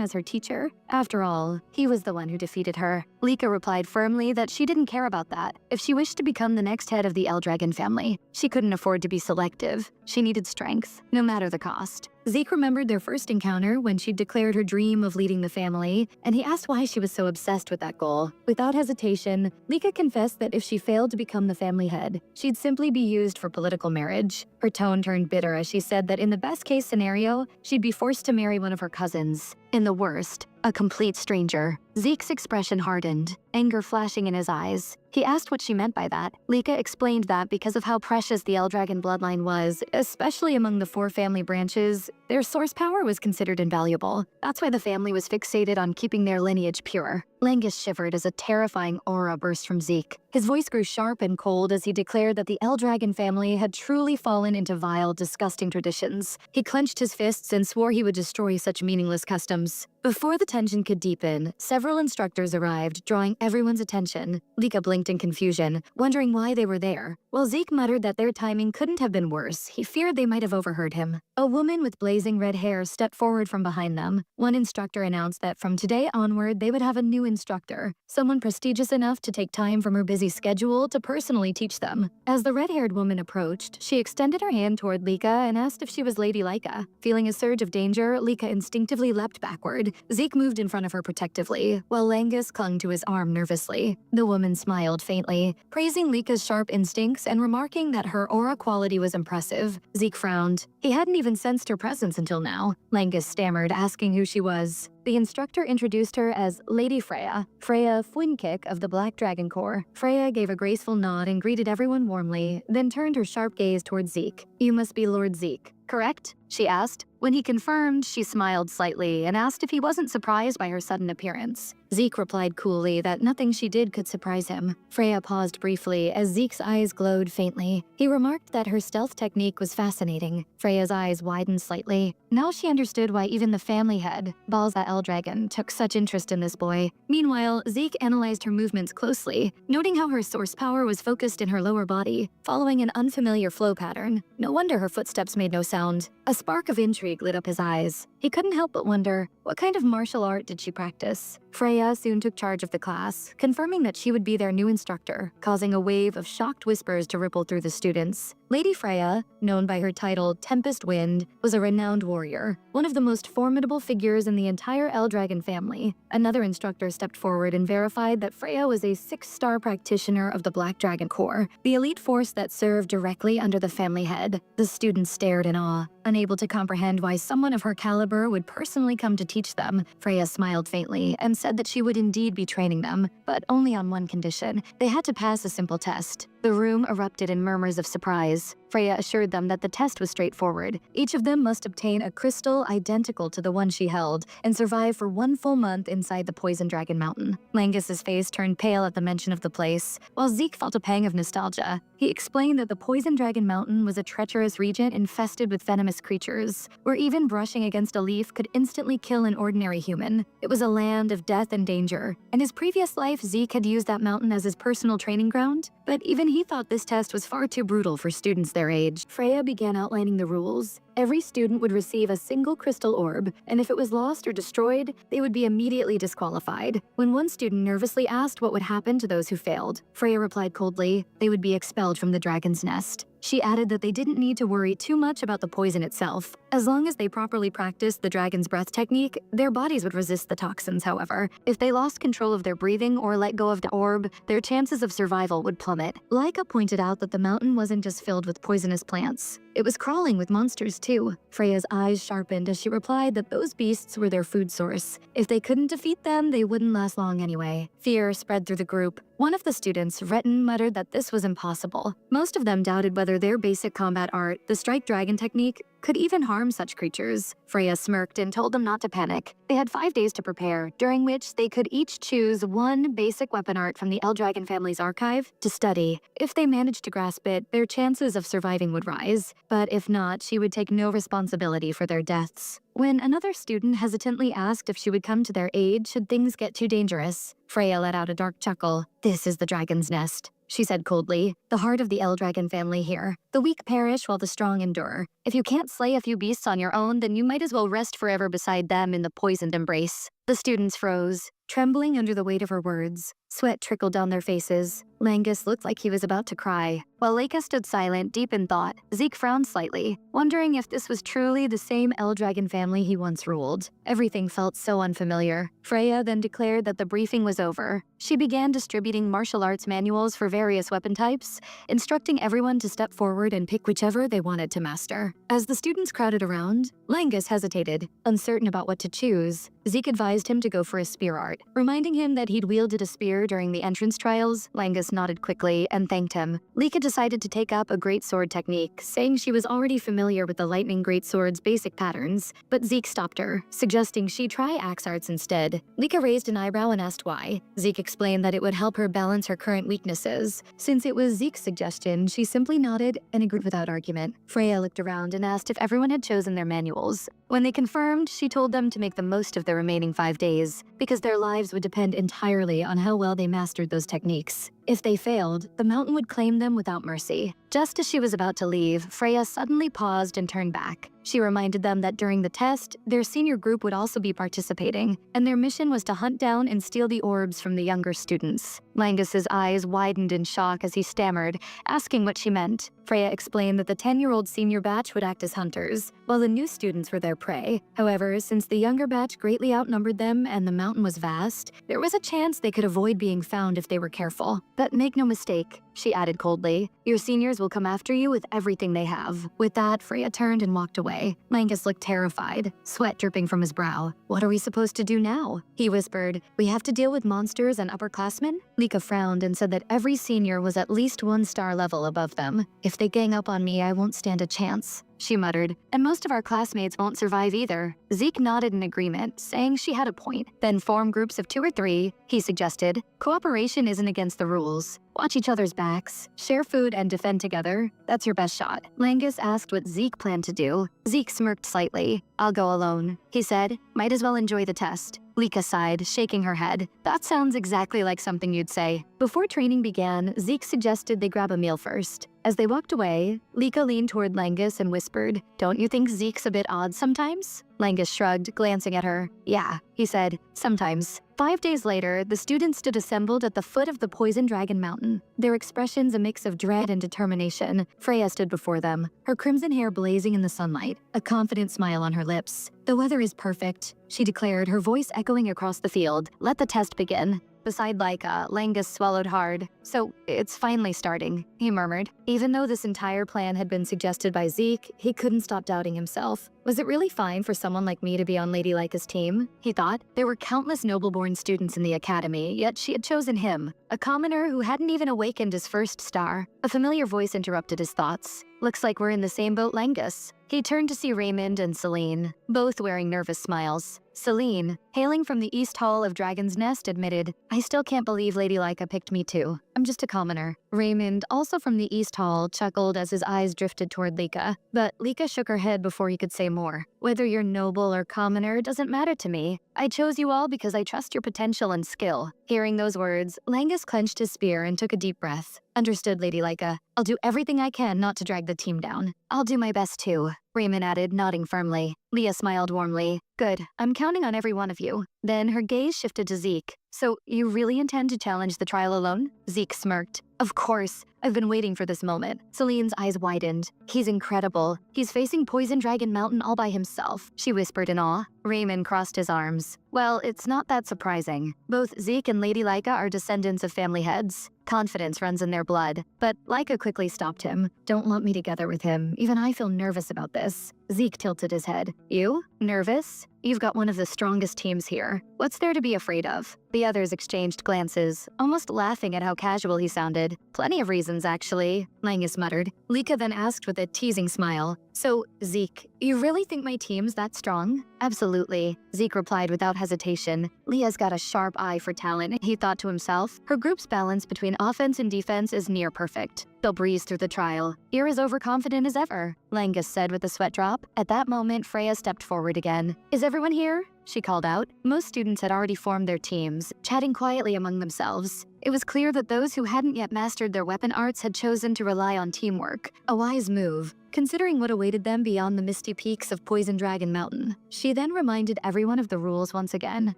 S1: as her teacher. After all, he was the one who defeated her. Lika replied firmly that she didn't care about that. If she wished to become the next head of the Eldragon family, she couldn't afford to be selective. She needed strength, no matter the cost. Zeke remembered their first encounter when she'd declared her dream of leading the family, and he asked why she was so obsessed with that goal. Without hesitation, Lika confessed that if she failed to become the family head, she'd simply be used for political marriage. Her tone turned bitter as she said that in the best-case scenario, she'd be forced to marry one of her cousins. In the worst, a complete stranger. Zeke's expression hardened, anger flashing in his eyes. He asked what she meant by that. Lika explained that because of how precious the Eldragon bloodline was, especially among the 4 family branches, their source power was considered invaluable. That's why the family was fixated on keeping their lineage pure. Langus shivered as a terrifying aura burst from Zeke. His voice grew sharp and cold as he declared that the Eldragon family had truly fallen into vile, disgusting traditions. He clenched his fists and swore he would destroy such meaningless customs. Before the tension could deepen, several instructors arrived, drawing everyone's attention. Lika blinked in confusion, wondering why they were there. While Zeke muttered that their timing couldn't have been worse, he feared they might have overheard him. A woman with blazing red hair stepped forward from behind them. One instructor announced that from today onward, they would have a new instructor, someone prestigious enough to take time from her busy schedule to personally teach them. As the red-haired woman approached, she extended her hand toward Lika and asked if she was Lady Lika. Feeling a surge of danger, Lika instinctively leapt backward. Zeke moved in front of her protectively, while Langus clung to his arm nervously. The woman smiled faintly, praising Lika's sharp instincts and remarking that her aura quality was impressive. Zeke frowned. He hadn't even sensed her presence until now. Langus stammered, asking who she was. The instructor introduced her as Lady Freya Fwinkick of the Black Dragon Corps. Freya gave a graceful nod and greeted everyone warmly, then turned her sharp gaze toward Zeke. "You must be Lord Zeke, correct?" she asked. When he confirmed, she smiled slightly and asked if he wasn't surprised by her sudden appearance. Zeke replied coolly that nothing she did could surprise him. Freya paused briefly as Zeke's eyes glowed faintly. He remarked that her stealth technique was fascinating. Freya's eyes widened slightly. Now she understood why even the family head, Balza Eldragon, took such interest in this boy. Meanwhile, Zeke analyzed her movements closely, noting how her source power was focused in her lower body, following an unfamiliar flow pattern. No wonder her footsteps made no sound. A spark of intrigue lit up his eyes. He couldn't help but wonder, what kind of martial art did she practice? Freya soon took charge of the class, confirming that she would be their new instructor, causing a wave of shocked whispers to ripple through the students. Lady Freya, known by her title Tempest Wind, was a renowned warrior, one of the most formidable figures in the entire Eldragon family. Another instructor stepped forward and verified that Freya was a 6-star practitioner of the Black Dragon Corps, the elite force that served directly under the family head. The students stared in awe, unable to comprehend why someone of her caliber would personally come to teach them. Freya smiled faintly and said that she would indeed be training them, but only on one condition. They had to pass a simple test. The room erupted in murmurs of surprise. Freya assured them that the test was straightforward. Each of them must obtain a crystal identical to the one she held and survive for 1 full month inside the Poison Dragon Mountain. Langus's face turned pale at the mention of the place, while Zeke felt a pang of nostalgia. He explained that the Poison Dragon Mountain was a treacherous region infested with venomous creatures, where even brushing against a leaf could instantly kill an ordinary human. It was a land of death and danger. In his previous life, Zeke had used that mountain as his personal training ground, but even he thought this test was far too brutal for students their age. Freya began outlining the rules. Every student would receive a single crystal orb, and if it was lost or destroyed, they would be immediately disqualified. When one student nervously asked what would happen to those who failed, Freya replied coldly, they would be expelled from the dragon's nest. She added that they didn't need to worry too much about the poison itself. As long as they properly practiced the dragon's breath technique, their bodies would resist the toxins, however. If they lost control of their breathing or let go of the orb, their chances of survival would plummet. Lika pointed out that the mountain wasn't just filled with poisonous plants. It was crawling with monsters too. Freya's eyes sharpened as she replied that those beasts were their food source. If they couldn't defeat them, they wouldn't last long anyway. Fear spread through the group. One of the students, Retin, muttered that this was impossible. Most of them doubted whether their basic combat art, the Strike Dragon technique, could even harm such creatures. Freya smirked and told them not to panic. They had 5 days to prepare, during which they could each choose one basic weapon art from the Eldragon family's archive to study. If they managed to grasp it, their chances of surviving would rise. But if not, she would take no responsibility for their deaths. When another student hesitantly asked if she would come to their aid should things get too dangerous, Freya let out a dark chuckle. "This is the dragon's nest," she said coldly, "the heart of the Eldragon family here. The weak perish while the strong endure. If you can't slay a few beasts on your own, then you might as well rest forever beside them in the poisoned embrace. The students froze, trembling under the weight of her words. Sweat trickled down their faces. Langus looked like he was about to cry. While Leica stood silent, deep in thought, Zeke frowned slightly, wondering if this was truly the same L-Dragon family he once ruled. Everything felt so unfamiliar. Freya then declared that the briefing was over. She began distributing martial arts manuals for various weapon types, instructing everyone to step forward and pick whichever they wanted to master. As the students crowded around, Langus hesitated, uncertain about what to choose. Zeke advised him to go for a spear art, reminding him that he'd wielded a spear during the entrance trials. Langus nodded quickly and thanked him. Leica decided to take up a greatsword technique, saying she was already familiar with the lightning greatsword's basic patterns, but Zeke stopped her, suggesting she try axe arts instead. Leica raised an eyebrow and asked why. Zeke explained that it would help her balance her current weaknesses. Since it was Zeke's suggestion, she simply nodded and agreed without argument. Freya looked around and asked if everyone had chosen their manuals. When they confirmed, she told them to make the most of the remaining 5 days, because their lives would depend entirely on how well they mastered those techniques. If they failed, the mountain would claim them without mercy. Just as she was about to leave, Freya suddenly paused and turned back. She reminded them that during the test, their senior group would also be participating, and their mission was to hunt down and steal the orbs from the younger students. Langus's eyes widened in shock as he stammered, asking what she meant. Freya explained that the 10-year-old senior batch would act as hunters, while the new students were their prey. However, since the younger batch greatly outnumbered them and the mountain was vast, there was a chance they could avoid being found if they were careful. But make no mistake, she added coldly, your seniors will come after you with everything they have. With that, Freya turned and walked away. Langus looked terrified, sweat dripping from his brow. What are we supposed to do now? He whispered, we have to deal with monsters and upperclassmen? Leica frowned and said that every senior was at least 1-star level above them. If they gang up on me, I won't stand a chance, she muttered, and most of our classmates won't survive either. Zeke nodded in agreement, saying she had a point. Then form groups of 2 or 3, he suggested. Cooperation isn't against the rules. Watch each other's backs, share food, and defend together. That's your best shot. Langus asked what Zeke planned to do. Zeke smirked slightly. I'll go alone, he said. Might as well enjoy the test. Leica sighed, shaking her head. That sounds exactly like something you'd say. Before training began, Zeke suggested they grab a meal first. As they walked away, Leica leaned toward Langus and whispered, don't you think Zeke's a bit odd sometimes? Langus shrugged, glancing at her. Yeah, he said, sometimes. 5 days later, the students stood assembled at the foot of the Poison Dragon Mountain, their expressions a mix of dread and determination. Freya stood before them, her crimson hair blazing in the sunlight, a confident smile on her lips. The weather is perfect, she declared, her voice echoing across the field. Let the test begin. Beside Leica, Langus swallowed hard. So, it's finally starting, he murmured. Even though this entire plan had been suggested by Zeke, he couldn't stop doubting himself. Was it really fine for someone like me to be on Lady Leica's team? He thought. There were countless noble-born students in the academy, yet she had chosen him, a commoner who hadn't even awakened his first star. A familiar voice interrupted his thoughts. Looks like we're in the same boat, Langus. He turned to see Raymond and Celine, both wearing nervous smiles. Celine, hailing from the East Hall of Dragon's Nest, admitted, I still can't believe Lady Leica picked me too. I'm just a commoner. Raymond, also from the East Hall, chuckled as his eyes drifted toward Leica, but Leica shook her head before he could say more. Whether you're noble or commoner doesn't matter to me. I chose you all because I trust your potential and skill. Hearing those words, Langus clenched his spear and took a deep breath. Understood, Lady Leica. I'll do everything I can not to drag the team down. I'll do my best too, Raymond added, nodding firmly. Leah smiled warmly. Good, I'm counting on every one of you. Then her gaze shifted to Zeke. So, you really intend to challenge the trial alone? Zeke smirked. Of course. I've been waiting for this moment. Celine's eyes widened. He's incredible. He's facing Poison Dragon Mountain all by himself, she whispered in awe. Raymond crossed his arms. Well, it's not that surprising. Both Zeke and Lady Leica are descendants of family heads. Confidence runs in their blood. But Leica quickly stopped him. Don't lump me together with him. Even I feel nervous about this. Zeke tilted his head. You? Nervous? You've got one of the strongest teams here. What's there to be afraid of? The others exchanged glances, almost laughing at how casual he sounded. Plenty of reasons, actually, Langus muttered. Leica then asked with a teasing smile. So, Zeke, you really think my team's that strong? Absolutely, Zeke replied without hesitation. Leah's got a sharp eye for talent, he thought to himself. Her group's balance between offense and defense is near perfect. They'll breeze through the trial. You're as overconfident as ever, Langus said with a sweat drop. At that moment, Freya stepped forward again. Is everyone here? She called out. Most students had already formed their teams, chatting quietly among themselves. It was clear that those who hadn't yet mastered their weapon arts had chosen to rely on teamwork. A wise move, considering what awaited them beyond the misty peaks of Poison Dragon Mountain. She then reminded everyone of the rules once again.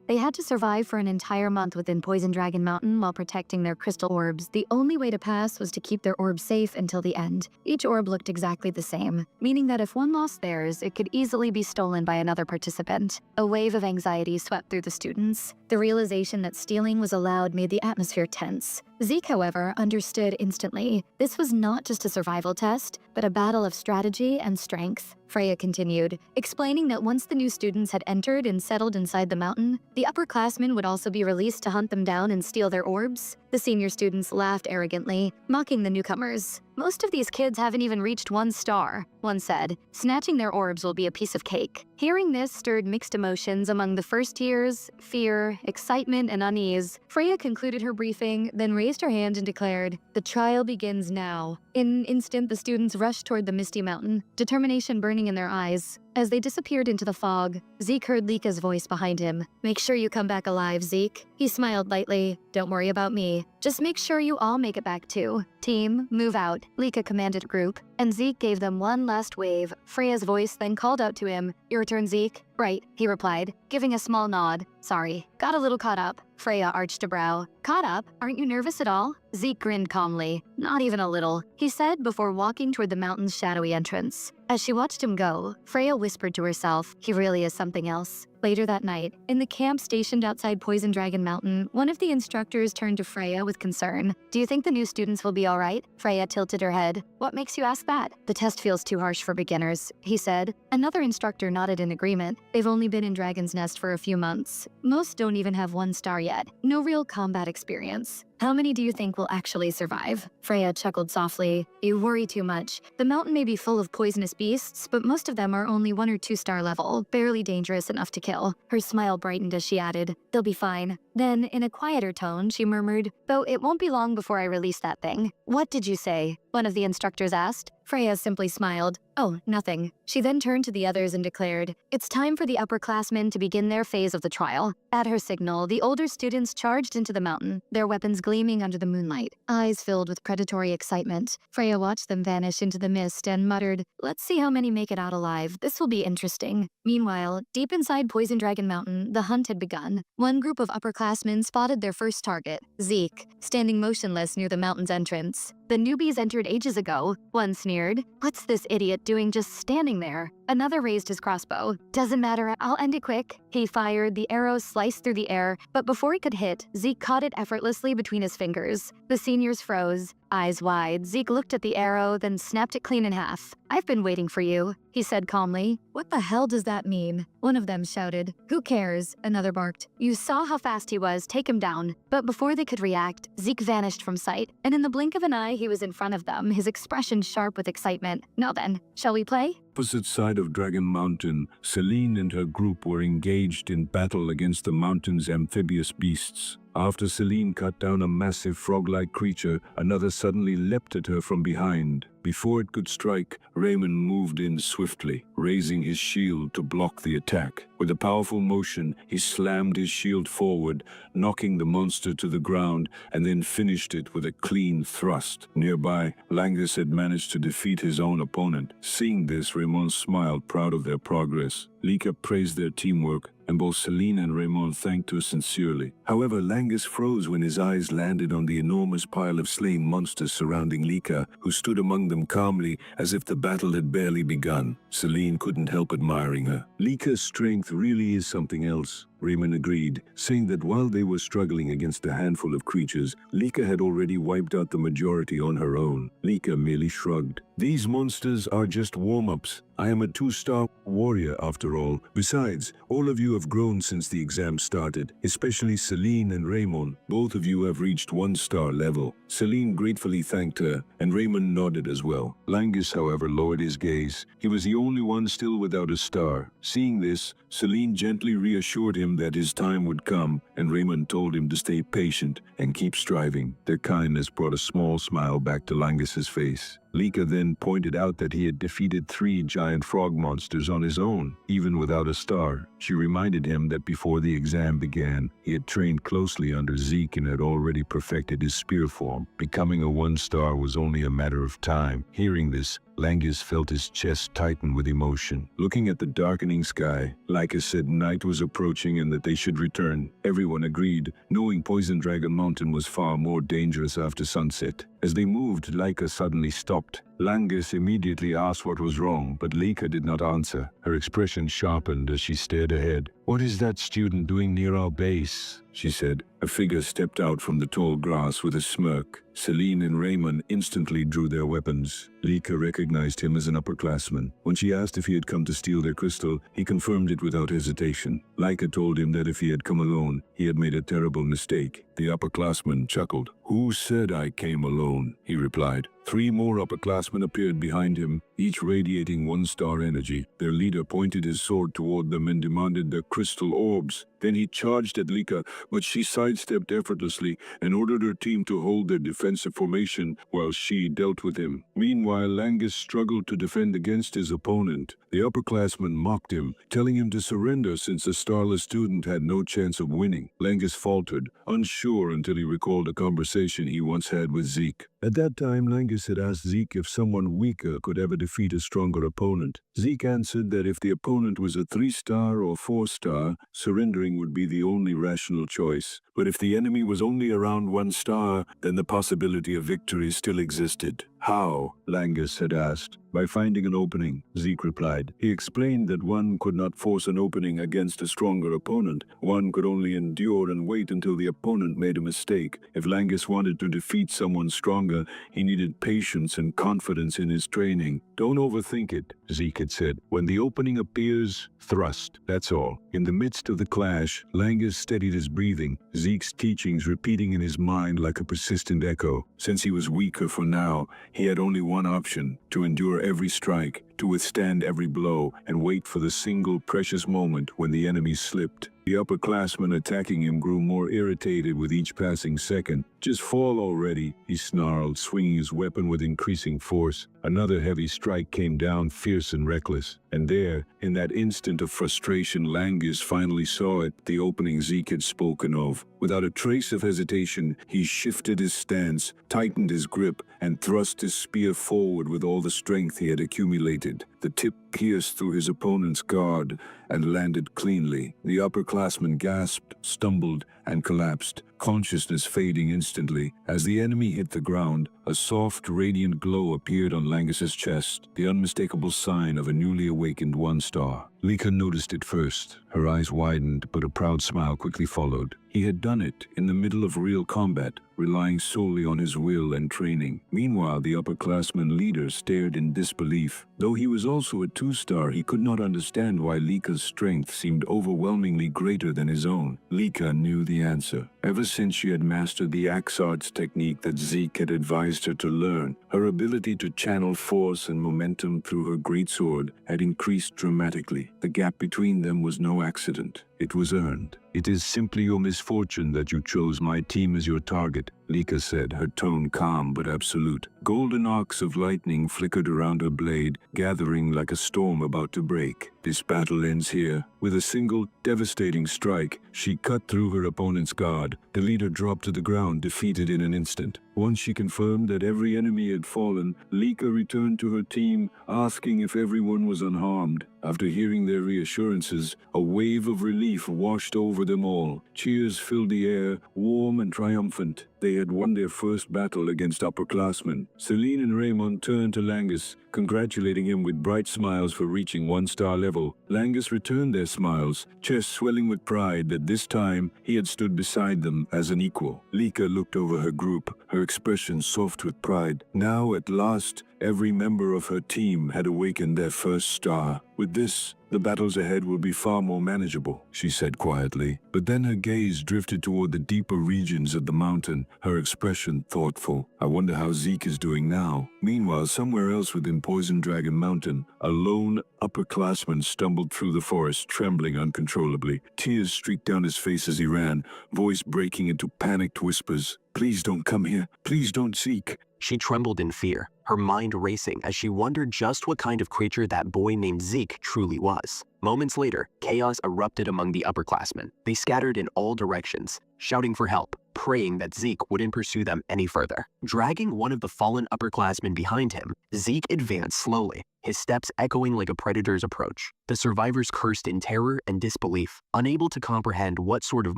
S1: They had to survive for an entire month within Poison Dragon Mountain while protecting their crystal orbs. The only way to pass was to keep their orbs safe until the end. Each orb looked exactly the same, meaning that if one lost theirs, it could easily be stolen by another participant. A wave of anxiety swept through the students. The realization that stealing was allowed made the atmosphere tense. Zeke, however, understood instantly. This was not just a survival test, but a battle of strategy and strength. Freya continued, explaining that once the new students had entered and settled inside the mountain, the upperclassmen would also be released to hunt them down and steal their orbs. The senior students laughed arrogantly, mocking the newcomers. Most of these kids haven't even reached 1 star, one said. Snatching their orbs will be a piece of cake. Hearing this stirred mixed emotions among the first years: fear, excitement, and unease. Freya concluded her briefing, then raised her hand and declared, "The trial begins now." In an instant, the students rushed toward the misty mountain, determination burning in their eyes. As they disappeared into the fog, Zeke heard Lika's voice behind him. "Make sure you come back alive, Zeke." He smiled lightly. "Don't worry about me. Just make sure you all make it back too. Team, move out," Lika commanded group, and Zeke gave them one last wave. Freya's voice then called out to him, "Your turn, Zeke." "Right," he replied, giving a small nod. "Sorry, got a little caught up." Freya arched a brow. "Caught up? Aren't you nervous at all?" Zeke grinned calmly. "Not even a little," he said before walking toward the mountain's shadowy entrance. As she watched him go, Freya whispered to herself, "He really is something else." Later that night, in the camp stationed outside Poison Dragon Mountain, one of the instructors turned to Freya with concern. "Do you think the new students will be all right?" Freya tilted her head. "What makes you ask that?" "The test feels too harsh for beginners," he said. Another instructor nodded in agreement. "They've only been in Dragon's Nest for a few months. Most don't even have 1 star yet. No real combat experience." "How many do you think will actually survive?" Freya chuckled softly. "You worry too much. The mountain may be full of poisonous beasts, but most of them are only 1 or 2 star level, barely dangerous enough to kill." Her smile brightened as she added, "They'll be fine." Then, in a quieter tone, she murmured, "Though it won't be long before I release that thing." "What did you say?" one of the instructors asked. Freya simply smiled. "Oh, nothing." She then turned to the others and declared, "It's time for the upperclassmen to begin their phase of the trial." At her signal, the older students charged into the mountain, their weapons gleaming under the moonlight, eyes filled with predatory excitement. Freya watched them vanish into the mist and muttered, "Let's see how many make it out alive. This will be interesting." Meanwhile, deep inside Poison Dragon Mountain, the hunt had begun. One group of upperclassmen spotted their first target, Zeke, standing motionless near the mountain's entrance. "The newbies entered ages ago," one sneered. "What's this idiot doing just standing there?" Another raised his crossbow. "Doesn't matter, I'll end it quick." He fired, the arrow sliced through the air, but before he could hit, Zeke caught it effortlessly between his fingers. The seniors froze. Eyes wide, Zeke looked at the arrow, then snapped it clean in half. "I've been waiting for you," he said calmly. "What the hell does that mean?" One of them shouted. "Who cares?" Another barked. "You saw how fast he was, take him down." But before they could react, Zeke vanished from sight, and in the blink of an eye he was in front of them, his expression sharp with excitement. "Now then, shall we play?"
S2: Opposite side of Dragon Mountain, Celine and her group were engaged in battle against the mountain's amphibious beasts. After Celine cut down a massive frog-like creature, another suddenly leapt at her from behind. Before it could strike, Raymond moved in swiftly, raising his shield to block the attack. With a powerful motion, he slammed his shield forward, knocking the monster to the ground, and then finished it with a clean thrust. Nearby, Langus had managed to defeat his own opponent. Seeing this, Raymond smiled, proud of their progress. Lika praised their teamwork, and both Celine and Raymond thanked her sincerely. However, Langus froze when his eyes landed on the enormous pile of slain monsters surrounding Lika, who stood among them calmly as if the battle had barely begun. Celine couldn't help admiring her. "Lika's strength really is something else," Raymond agreed, saying that while they were struggling against a handful of creatures, Lika had already wiped out the majority on her own. Lika merely shrugged. "These monsters are just warm-ups. I am a 2-star warrior after all. Besides, all of you have grown since the exam started, especially Celine and Raymond. Both of you have reached 1-star level." Celine gratefully thanked her, and Raymond nodded as well. Langus, however, lowered his gaze. He was the only one still without a star. Seeing this, Celine gently reassured him that his time would come, and Raymond told him to stay patient and keep striving. Their kindness brought a small smile back to Langus's face. Lika then pointed out that he had defeated 3 giant frog monsters on his own, even without a star. She reminded him that before the exam began, he had trained closely under Zeke and had already perfected his spear form. Becoming a 1-star was only a matter of time. Hearing this, Langus felt his chest tighten with emotion. Looking at the darkening sky, Lyca said night was approaching and that they should return. Everyone agreed, knowing Poison Dragon Mountain was far more dangerous after sunset. As they moved, Lyca suddenly stopped. Langus immediately asked what was wrong, but Lyca did not answer. Her expression sharpened as she stared ahead. "What is that student doing near our base?" she said. A figure stepped out from the tall grass with a smirk. Celine and Raymond instantly drew their weapons. Lyca recognized him as an upperclassman. When she asked if he had come to steal their crystal, he confirmed it without hesitation. Lyca told him that if he had come alone, he had made a terrible mistake. The upperclassman chuckled. "Who said I came alone?" he replied. 3 more upperclassmen appeared behind him, each radiating 1-star energy. Their leader pointed his sword toward them and demanded their crystal orbs. Then he charged at Lyca, but she sidestepped effortlessly and ordered her team to hold their defensive formation while she dealt with him. Meanwhile, Langus struggled to defend against his opponent. The upperclassman mocked him, telling him to surrender since the starless student had no chance of winning. Langus faltered, unsure until he recalled a conversation he once had with Zeke. At that time, Langus had asked Zeke if someone weaker could ever defeat a stronger opponent. Zeke answered that if the opponent was a 3-star or 4-star, surrendering would be the only rational choice. But if the enemy was only around 1 star, then the possibility of victory still existed. "How?" Langus had asked. "By finding an opening," Zeke replied. He explained that one could not force an opening against a stronger opponent. One could only endure and wait until the opponent made a mistake. If Langus wanted to defeat someone stronger, he needed patience and confidence in his training. "Don't overthink it," Zeke had said. "When the opening appears, thrust. That's all." In the midst of the clash, Langus steadied his breathing, Zeke's teachings repeating in his mind like a persistent echo. Since he was weaker for now, he had only one option: to endure every strike, to withstand every blow, and wait for the single precious moment when the enemy slipped. The upperclassman attacking him grew more irritated with each passing second. "Just fall already," he snarled, swinging his weapon with increasing force. Another heavy strike came down, fierce and reckless. And there, in that instant of frustration, Langus finally saw it, the opening Zeke had spoken of. Without a trace of hesitation, he shifted his stance, tightened his grip, and thrust his spear forward with all the strength he had accumulated. The tip pierced through his opponent's guard and landed cleanly. The upperclassman gasped, stumbled, and collapsed, consciousness fading instantly. As the enemy hit the ground, a soft, radiant glow appeared on Langus's chest, the unmistakable sign of a newly awakened 1-star. Lyca noticed it first. Her eyes widened, but a proud smile quickly followed. He had done it in the middle of real combat, relying solely on his will and training. Meanwhile, the upperclassman leader stared in disbelief. Though he was also a 2-star, he could not understand why Lyca's strength seemed overwhelmingly greater than his own. Lyca knew the answer. Ever since she had mastered the axe arts technique that Zeke had advised her to learn, her ability to channel force and momentum through her greatsword had increased dramatically. The gap between them was no accident. It was earned. "It is simply your misfortune that you chose my team as your target," Lyca said, her tone calm but absolute. Golden arcs of lightning flickered around her blade, gathering like a storm about to break. "This battle ends here." With a single, devastating strike, she cut through her opponent's guard. The leader dropped to the ground, defeated in an instant. Once she confirmed that every enemy had fallen, Lyca returned to her team, asking if everyone was unharmed. After hearing their reassurances, a wave of relief washed over them all. Cheers filled the air, warm and triumphant. They had won their first battle against upperclassmen. Celine and Raymond turned to Langus, congratulating him with bright smiles for reaching 1-star level. Langus returned their smiles, chest swelling with pride that this time he had stood beside them as an equal. Lyca looked over her group, her expression soft with pride. Now, at last, every member of her team had awakened their first star. With this, the battles ahead will be far more manageable, she said quietly. But then her gaze drifted toward the deeper regions of the mountain, her expression thoughtful. "I wonder how Zeke is doing now." Meanwhile, somewhere else within Poison Dragon Mountain, a lone upperclassman stumbled through the forest, trembling uncontrollably. Tears streaked down his face as he ran, voice breaking into panicked whispers. "Please don't come here. Please don't, Zeke."
S3: She trembled in fear, her mind racing as she wondered just what kind of creature that boy named Zeke truly was. Moments later, chaos erupted among the upperclassmen. They scattered in all directions, shouting for help, praying that Zeke wouldn't pursue them any further. Dragging one of the fallen upperclassmen behind him, Zeke advanced slowly, his steps echoing like a predator's approach. The survivors cursed in terror and disbelief, unable to comprehend what sort of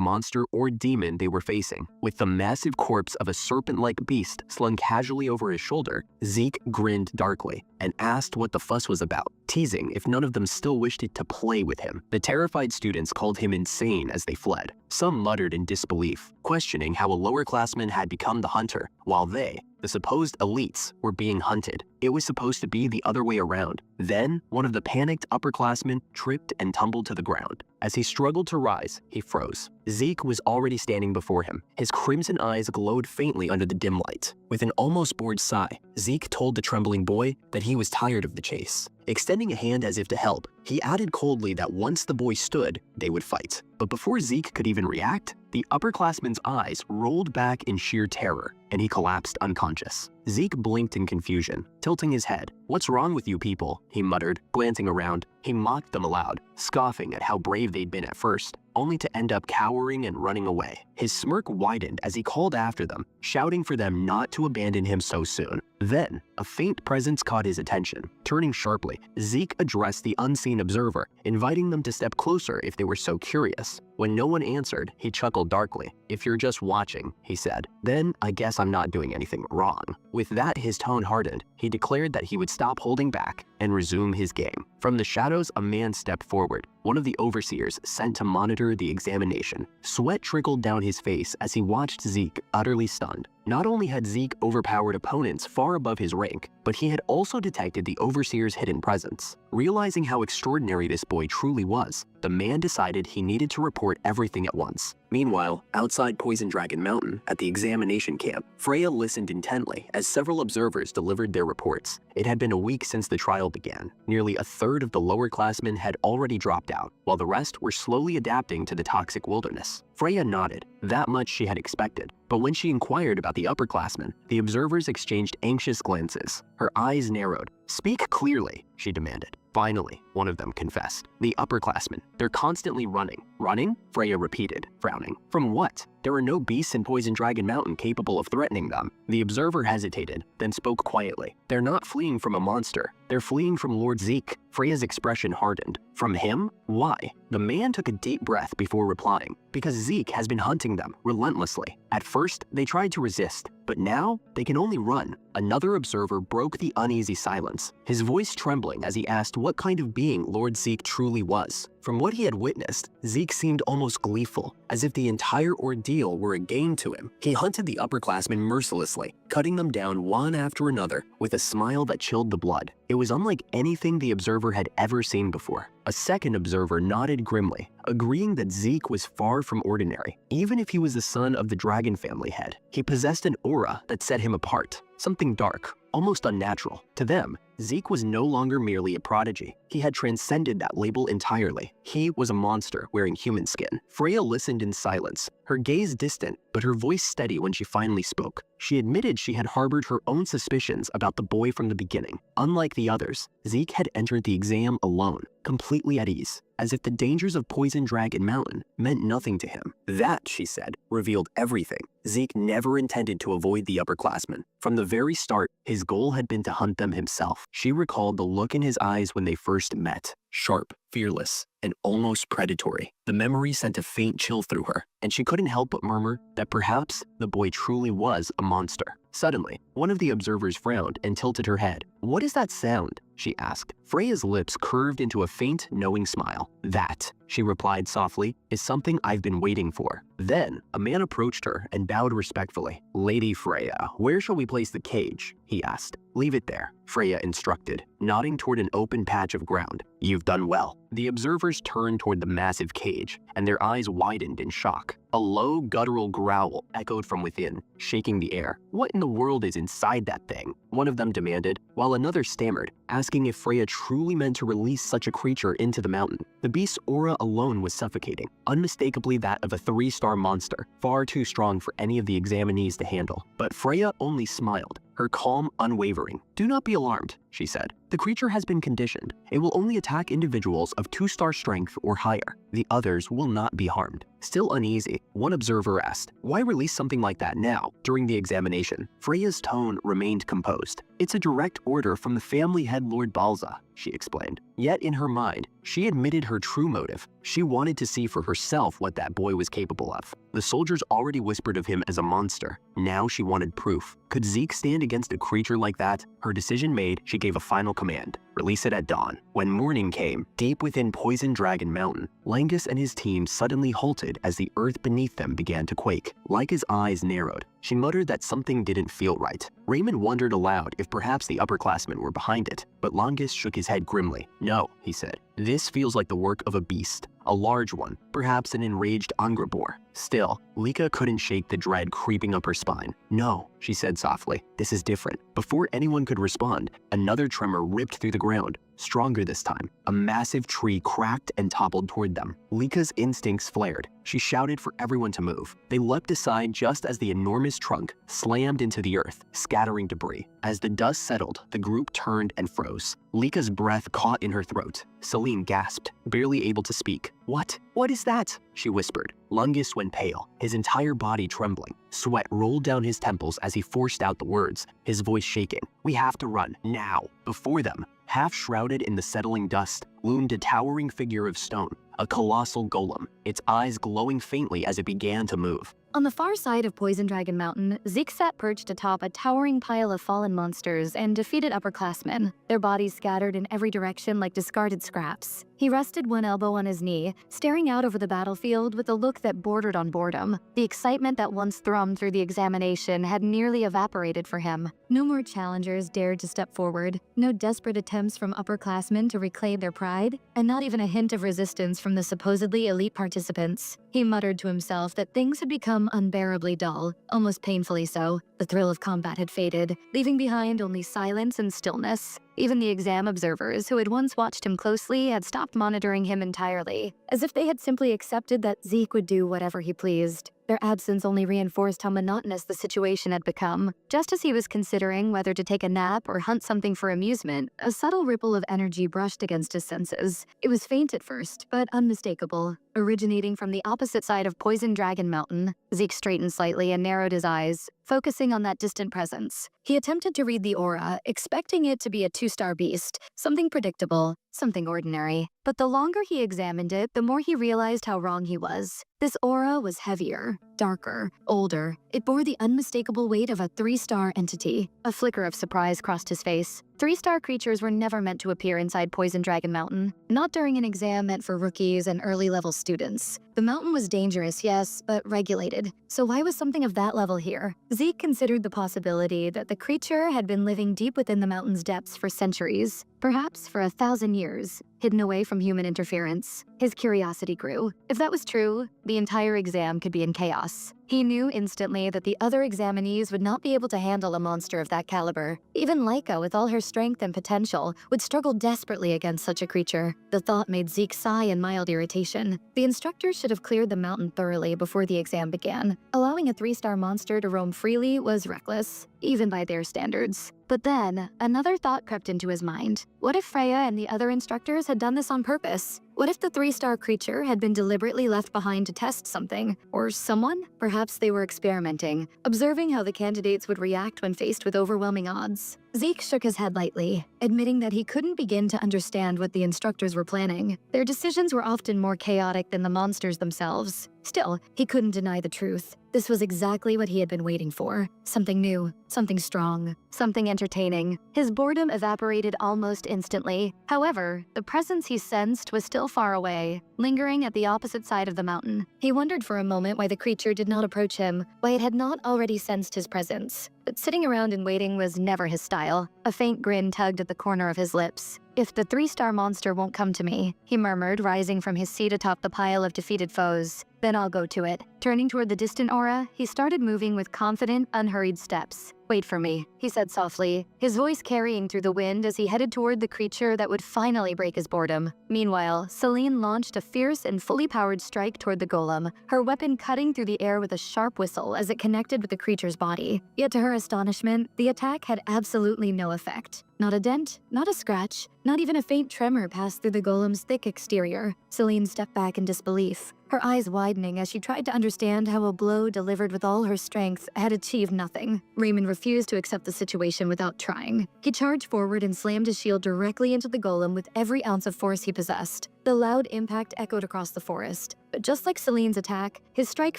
S3: monster or demon they were facing. With the massive corpse of a serpent-like beast slung casually over his shoulder, Zeke grinned darkly and asked what the fuss was about, teasing if none of them still wished it to play with him. The terrified students called him insane as they fled. Some muttered in disbelief, questioning how a lower-classman had become the hunter, while they, the supposed elites, were being hunted. It was supposed to be the other way around. Then, one of the panicked upperclassmen tripped and tumbled to the ground. As he struggled to rise, he froze. Zeke was already standing before him. His crimson eyes glowed faintly under the dim light. With an almost bored sigh, Zeke told the trembling boy that he was tired of the chase. Extending a hand as if to help, he added coldly that once the boy stood, they would fight. But before Zeke could even react, the upperclassman's eyes rolled back in sheer terror, and he collapsed unconscious. Zeke blinked in confusion, tilting his head. "What's wrong with you people?" he muttered, glancing around. He mocked them aloud, scoffing at how brave they'd been at first, only to end up cowering and running away. His smirk widened as he called after them, shouting for them not to abandon him so soon. Then, a faint presence caught his attention. Turning sharply, Zeke addressed the unseen observer, inviting them to step closer if they were so curious. When no one answered, he chuckled darkly. "If you're just watching," he said, "then I guess I'm not doing anything wrong." With that, his tone hardened. He declared that he would stop holding back and resume his game. From the shadows, a man stepped forward, one of the overseers sent to monitor the examination. Sweat trickled down his face as he watched Zeke, utterly stunned. Not only had Zeke overpowered opponents far above his rank, but he had also detected the overseer's hidden presence. Realizing how extraordinary this boy truly was, the man decided he needed to report everything at once. Meanwhile, outside Poison Dragon Mountain, at the examination camp, Freya listened intently as several observers delivered their reports. It had been a week since the trial began. Nearly a third of the lower-classmen had already dropped out, while the rest were slowly adapting to the toxic wilderness. Freya nodded. That much she had expected. But when she inquired about the upperclassmen, the observers exchanged anxious glances. Her eyes narrowed. "Speak clearly," she demanded. Finally, one of them confessed. "The upperclassmen. They're constantly running." "Running?" Freya repeated, frowning. "From what? There are no beasts in Poison Dragon Mountain capable of threatening them." The observer hesitated, then spoke quietly. "They're not fleeing from a monster. They're fleeing from Lord Zeke." Freya's expression hardened. "From him? Why?" The man took a deep breath before replying. "Because Zeke has been hunting them relentlessly. At first, they tried to resist, but now they can only run." Another observer broke the uneasy silence, his voice trembling as he asked what kind of being Lord Zeke truly was. From what he had witnessed, Zeke seemed almost gleeful, as if the entire ordeal were a game to him. He hunted the upperclassmen mercilessly, cutting them down one after another with a smile that chilled the blood. It was unlike anything the observer had ever seen before. A second observer nodded grimly, agreeing that Zeke was far from ordinary. Even if he was the son of the dragon family head, he possessed an aura that set him apart. Something dark, almost unnatural. To them, Zeke was no longer merely a prodigy. He had transcended that label entirely. He was a monster wearing human skin. Freya listened in silence, her gaze distant, but her voice steady when she finally spoke. She admitted she had harbored her own suspicions about the boy from the beginning. Unlike the others, Zeke had entered the exam alone, completely at ease, as if the dangers of Poison Dragon Mountain meant nothing to him. That, she said, revealed everything. Zeke never intended to avoid the upperclassmen. From the very start, his goal had been to hunt them himself. She recalled the look in his eyes when they first met. Sharp, fearless, and almost predatory. The memory sent a faint chill through her, and she couldn't help but murmur that perhaps the boy truly was a monster. Suddenly, one of the observers frowned and tilted her head. "What is that sound?" she asked. Freya's lips curved into a faint, knowing smile. "That," she replied softly, "is something I've been waiting for." Then, a man approached her and bowed respectfully. "Lady Freya, where shall we place the cage?" he asked. "Leave it there," Freya instructed, nodding toward an open patch of ground. "You've done well." The observers turned toward the massive cage, and their eyes widened in shock. A low, guttural growl echoed from within, shaking the air. "What in the world is inside that thing?" one of them demanded, while another stammered, asking if Freya truly meant to release such a creature into the mountain. The beast's aura alone was suffocating, unmistakably that of a 3-star monster, far too strong for any of the examinees to handle. But Freya only smiled, her calm unwavering. "Do not be alarmed," she said. "The creature has been conditioned. It will only attack individuals of 2-star strength or higher. The others will not be harmed." Still uneasy, one observer asked, "Why release something like that now, during the examination?" Freya's tone remained composed. "It's a direct order from the family head Lord Balza," she explained. Yet in her mind, she admitted her true motive. She wanted to see for herself what that boy was capable of. The soldiers already whispered of him as a monster. Now she wanted proof. Could Zeke stand against a creature like that? Her decision made, she gave a final command: release it at dawn. When morning came, deep within Poison Dragon Mountain, Langus and his team suddenly halted as the earth beneath them began to quake. Laika's eyes narrowed. She muttered that something didn't feel right. Raymond wondered aloud if perhaps the upperclassmen were behind it, but Langus shook his head grimly. "No," he said. "This feels like the work of a beast. A large one, perhaps an enraged Angrabor." Still, Lika couldn't shake the dread creeping up her spine. "No," she said softly. "This is different." Before anyone could respond, another tremor ripped through the ground. Stronger this time. A massive tree cracked and toppled toward them. Lika's instincts flared. She shouted for everyone to move. They leapt aside just as the enormous trunk slammed into the earth, scattering debris. As the dust settled, the group turned and froze. Lika's breath caught in her throat. Celine gasped, barely able to speak. What is that?" she whispered. Lungus went pale, his entire body trembling. Sweat rolled down his temples as he forced out the words, his voice shaking. "We have to run, now." Before them, half shrouded in the settling dust, loomed a towering figure of stone, a colossal golem, its eyes glowing faintly as it began to move.
S1: On the far side of Poison Dragon Mountain, Zeke sat perched atop a towering pile of fallen monsters and defeated upperclassmen, their bodies scattered in every direction like discarded scraps. He rested one elbow on his knee, staring out over the battlefield with a look that bordered on boredom. The excitement that once thrummed through the examination had nearly evaporated for him. No more challengers dared to step forward, no desperate attempts from upperclassmen to reclaim their pride, and not even a hint of resistance from the supposedly elite participants. He muttered to himself that things had become unbearably dull, almost painfully so. The thrill of combat had faded, leaving behind only silence and stillness. Even the exam observers, who had once watched him closely, had stopped monitoring him entirely, as if they had simply accepted that Zeke would do whatever he pleased. Their absence only reinforced how monotonous the situation had become. Just as he was considering whether to take a nap or hunt something for amusement, a subtle ripple of energy brushed against his senses. It was faint at first, but unmistakable. Originating from the opposite side of Poison Dragon Mountain, Zeke straightened slightly and narrowed his eyes, focusing on that distant presence. He attempted to read the aura, expecting it to be a 2-star beast, something predictable, something ordinary. But the longer he examined it, the more he realized how wrong he was. This aura was heavier, darker, older. It bore the unmistakable weight of a 3-star entity. A flicker of surprise crossed his face. 3-star creatures were never meant to appear inside Poison Dragon Mountain, not during an exam meant for rookies and early-level students. The mountain was dangerous, yes, but regulated. So why was something of that level here? Zeke considered the possibility that the creature had been living deep within the mountain's depths for centuries, perhaps for 1,000 years, hidden away from human interference. His curiosity grew. If that was true, the entire exam could be in chaos. He knew instantly that the other examinees would not be able to handle a monster of that caliber. Even Laika, with all her strength and potential, would struggle desperately against such a creature. The thought made Zeke sigh in mild irritation. The instructors should have cleared the mountain thoroughly before the exam began. Allowing a 3-star monster to roam freely was reckless, even by their standards. But then, another thought crept into his mind. What if Freya and the other instructors had done this on purpose? What if the 3-star creature had been deliberately left behind to test something? Or someone? Perhaps they were experimenting, observing how the candidates would react when faced with overwhelming odds. Zeke shook his head lightly, admitting that he couldn't begin to understand what the instructors were planning. Their decisions were often more chaotic than the monsters themselves. Still, he couldn't deny the truth. This was exactly what he had been waiting for. Something new, something strong, something entertaining. His boredom evaporated almost instantly. However, the presence he sensed was still far away, lingering at the opposite side of the mountain. He wondered for a moment why the creature did not approach him, why it had not already sensed his presence. But sitting around and waiting was never his style. A faint grin tugged at the corner of his lips. "If the 3-star monster won't come to me," he murmured, rising from his seat atop the pile of defeated foes, "then I'll go to it." Turning toward the distant aura, he started moving with confident, unhurried steps. Wait for me, he said softly, his voice carrying through the wind as he headed toward the creature that would finally break his boredom. Meanwhile, Celine launched a fierce and fully powered strike toward the golem, her weapon cutting through the air with a sharp whistle as it connected with the creature's body. Yet to her astonishment, the attack had absolutely no effect. Not a dent, not a scratch, not even a faint tremor passed through the golem's thick exterior. Celine stepped back in disbelief, her eyes widening as she tried to understand how a blow delivered with all her strength had achieved nothing. Raymond refused to accept the situation without trying. He charged forward and slammed his shield directly into the golem with every ounce of force he possessed. The loud impact echoed across the forest. But just like Celine's attack, his strike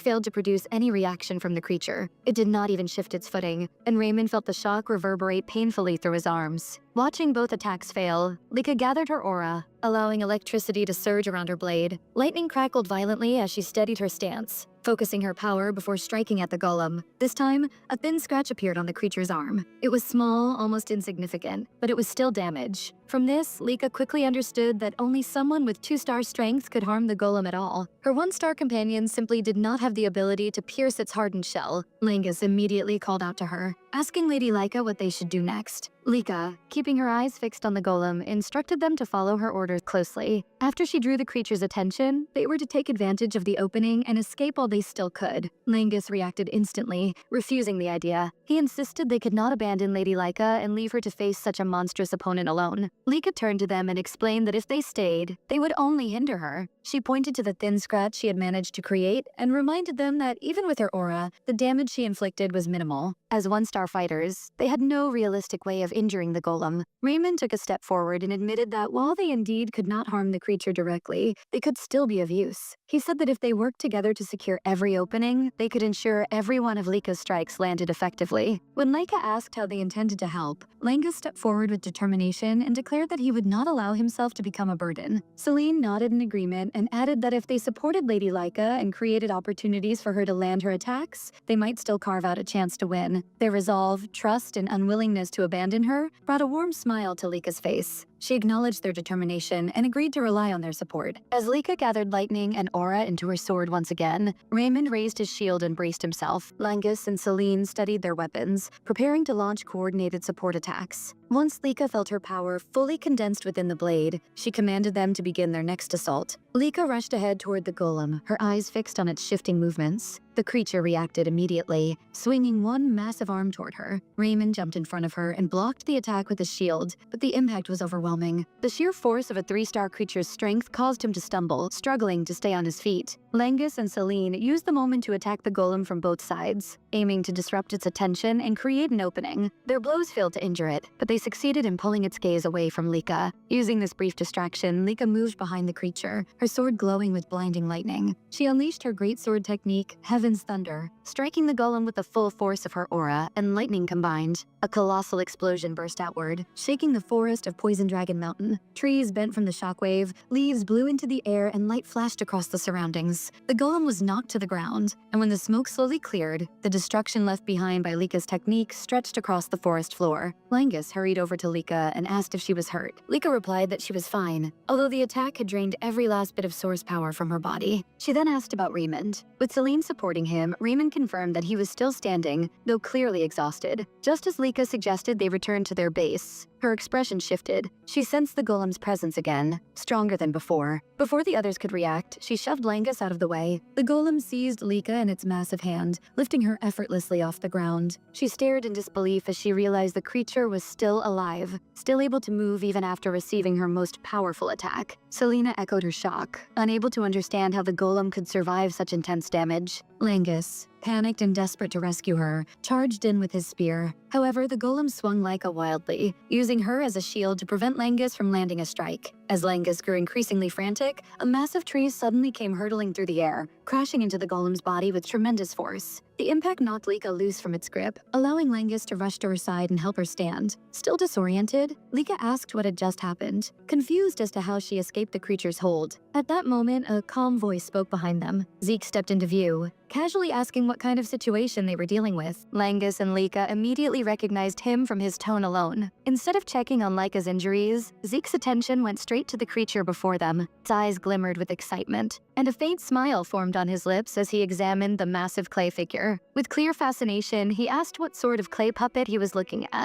S1: failed to produce any reaction from the creature. It did not even shift its footing, and Raymond felt the shock reverberate painfully through his arms. Watching both attacks fail, Lika gathered her aura, allowing electricity to surge around her blade. Lightning crackled violently as she steadied her stance, focusing her power before striking at the golem. This time, a thin scratch appeared on the creature's arm. It was small, almost insignificant, but it was still damage. From this, Lika quickly understood that only someone with 2-star strength could harm the golem at all. Her 1-star companion simply did not have the ability to pierce its hardened shell. Langus immediately called out to her, asking Lady Lika what they should do next. Lika, keeping her eyes fixed on the golem, instructed them to follow her orders closely. After she drew the creature's attention, they were to take advantage of the opening and escape while they still could. Langus reacted instantly, refusing the idea. He insisted they could not abandon Lady Lika and leave her to face such a monstrous opponent alone. Lika turned to them and explained that if they stayed, they would only hinder her. She pointed to the thin scratch she had managed to create and reminded them that even with her aura, the damage she inflicted was minimal. As 1-star fighters, they had no realistic way of injuring the golem. Raymond took a step forward and admitted that while they indeed could not harm the creature directly, they could still be of use. He said that if they worked together to secure every opening, they could ensure every one of Lika's strikes landed effectively. When Lika asked how they intended to help, Langus stepped forward with determination and declared that he would not allow himself to become a burden. Celine nodded in agreement and added that if they supported Lady Lika and created opportunities for her to land her attacks, they might still carve out a chance to win. Their resolve, trust, and unwillingness to abandon her brought a warm smile to Lika's face. She acknowledged their determination and agreed to rely on their support. As Lika gathered lightning and aura into her sword once again, Raymond raised his shield and braced himself. Langus and Celine studied their weapons, preparing to launch coordinated support attacks. Once Lika felt her power fully condensed within the blade, she commanded them to begin their next assault. Lika rushed ahead toward the golem, her eyes fixed on its shifting movements. The creature reacted immediately, swinging one massive arm toward her. Raymond jumped in front of her and blocked the attack with his shield, but the impact was overwhelming. The sheer force of a 3-star creature's strength caused him to stumble, struggling to stay on his feet. Langus and Celine used the moment to attack the golem from both sides, aiming to disrupt its attention and create an opening. Their blows failed to injure it, but they succeeded in pulling its gaze away from Lika. Using this brief distraction, Lika moved behind the creature, her sword glowing with blinding lightning. She unleashed her great sword technique, Heaven's Thunder, striking the golem with the full force of her aura and lightning combined. A colossal explosion burst outward, shaking the forest of Poison Dragon Mountain. Trees bent from the shockwave, leaves blew into the air, and light flashed across the surroundings. The golem was knocked to the ground, and when the smoke slowly cleared, the destruction left behind by Lika's technique stretched across the forest floor. Langus hurried over to Lika and asked if she was hurt. Lika replied that she was fine, although the attack had drained every last bit of source power from her body. She then asked about Raymond. With Celine supporting him, Raymond confirmed that he was still standing, though clearly exhausted. Just as Lika suggested they return to their base, her expression shifted. She sensed the golem's presence again, stronger than before. Before the others could react, she shoved Langus out of the way. The golem seized Lika in its massive hand, lifting her effortlessly off the ground. She stared in disbelief as she realized the creature was still alive, still able to move even after receiving her most powerful attack. Selena echoed her shock, unable to understand how the golem could survive such intense damage. Langus, panicked and desperate to rescue her, charged in with his spear. However, the golem swung Lika wildly, using her as a shield to prevent Langus from landing a strike. As Langus grew increasingly frantic, a massive tree suddenly came hurtling through the air, crashing into the golem's body with tremendous force. The impact knocked Lika loose from its grip, allowing Langus to rush to her side and help her stand. Still disoriented, Lika asked what had just happened, confused as to how she escaped the creature's hold. At that moment, a calm voice spoke behind them. Zeke stepped into view. casually asking what kind of situation they were dealing with. Langus and Lika immediately recognized him from his tone alone. Instead of checking on Lika's injuries, Zeke's attention went straight to the creature before them. His eyes glimmered with excitement, and a faint smile formed on his lips as he examined the massive clay figure. With clear fascination, he asked what sort of clay puppet he was looking at.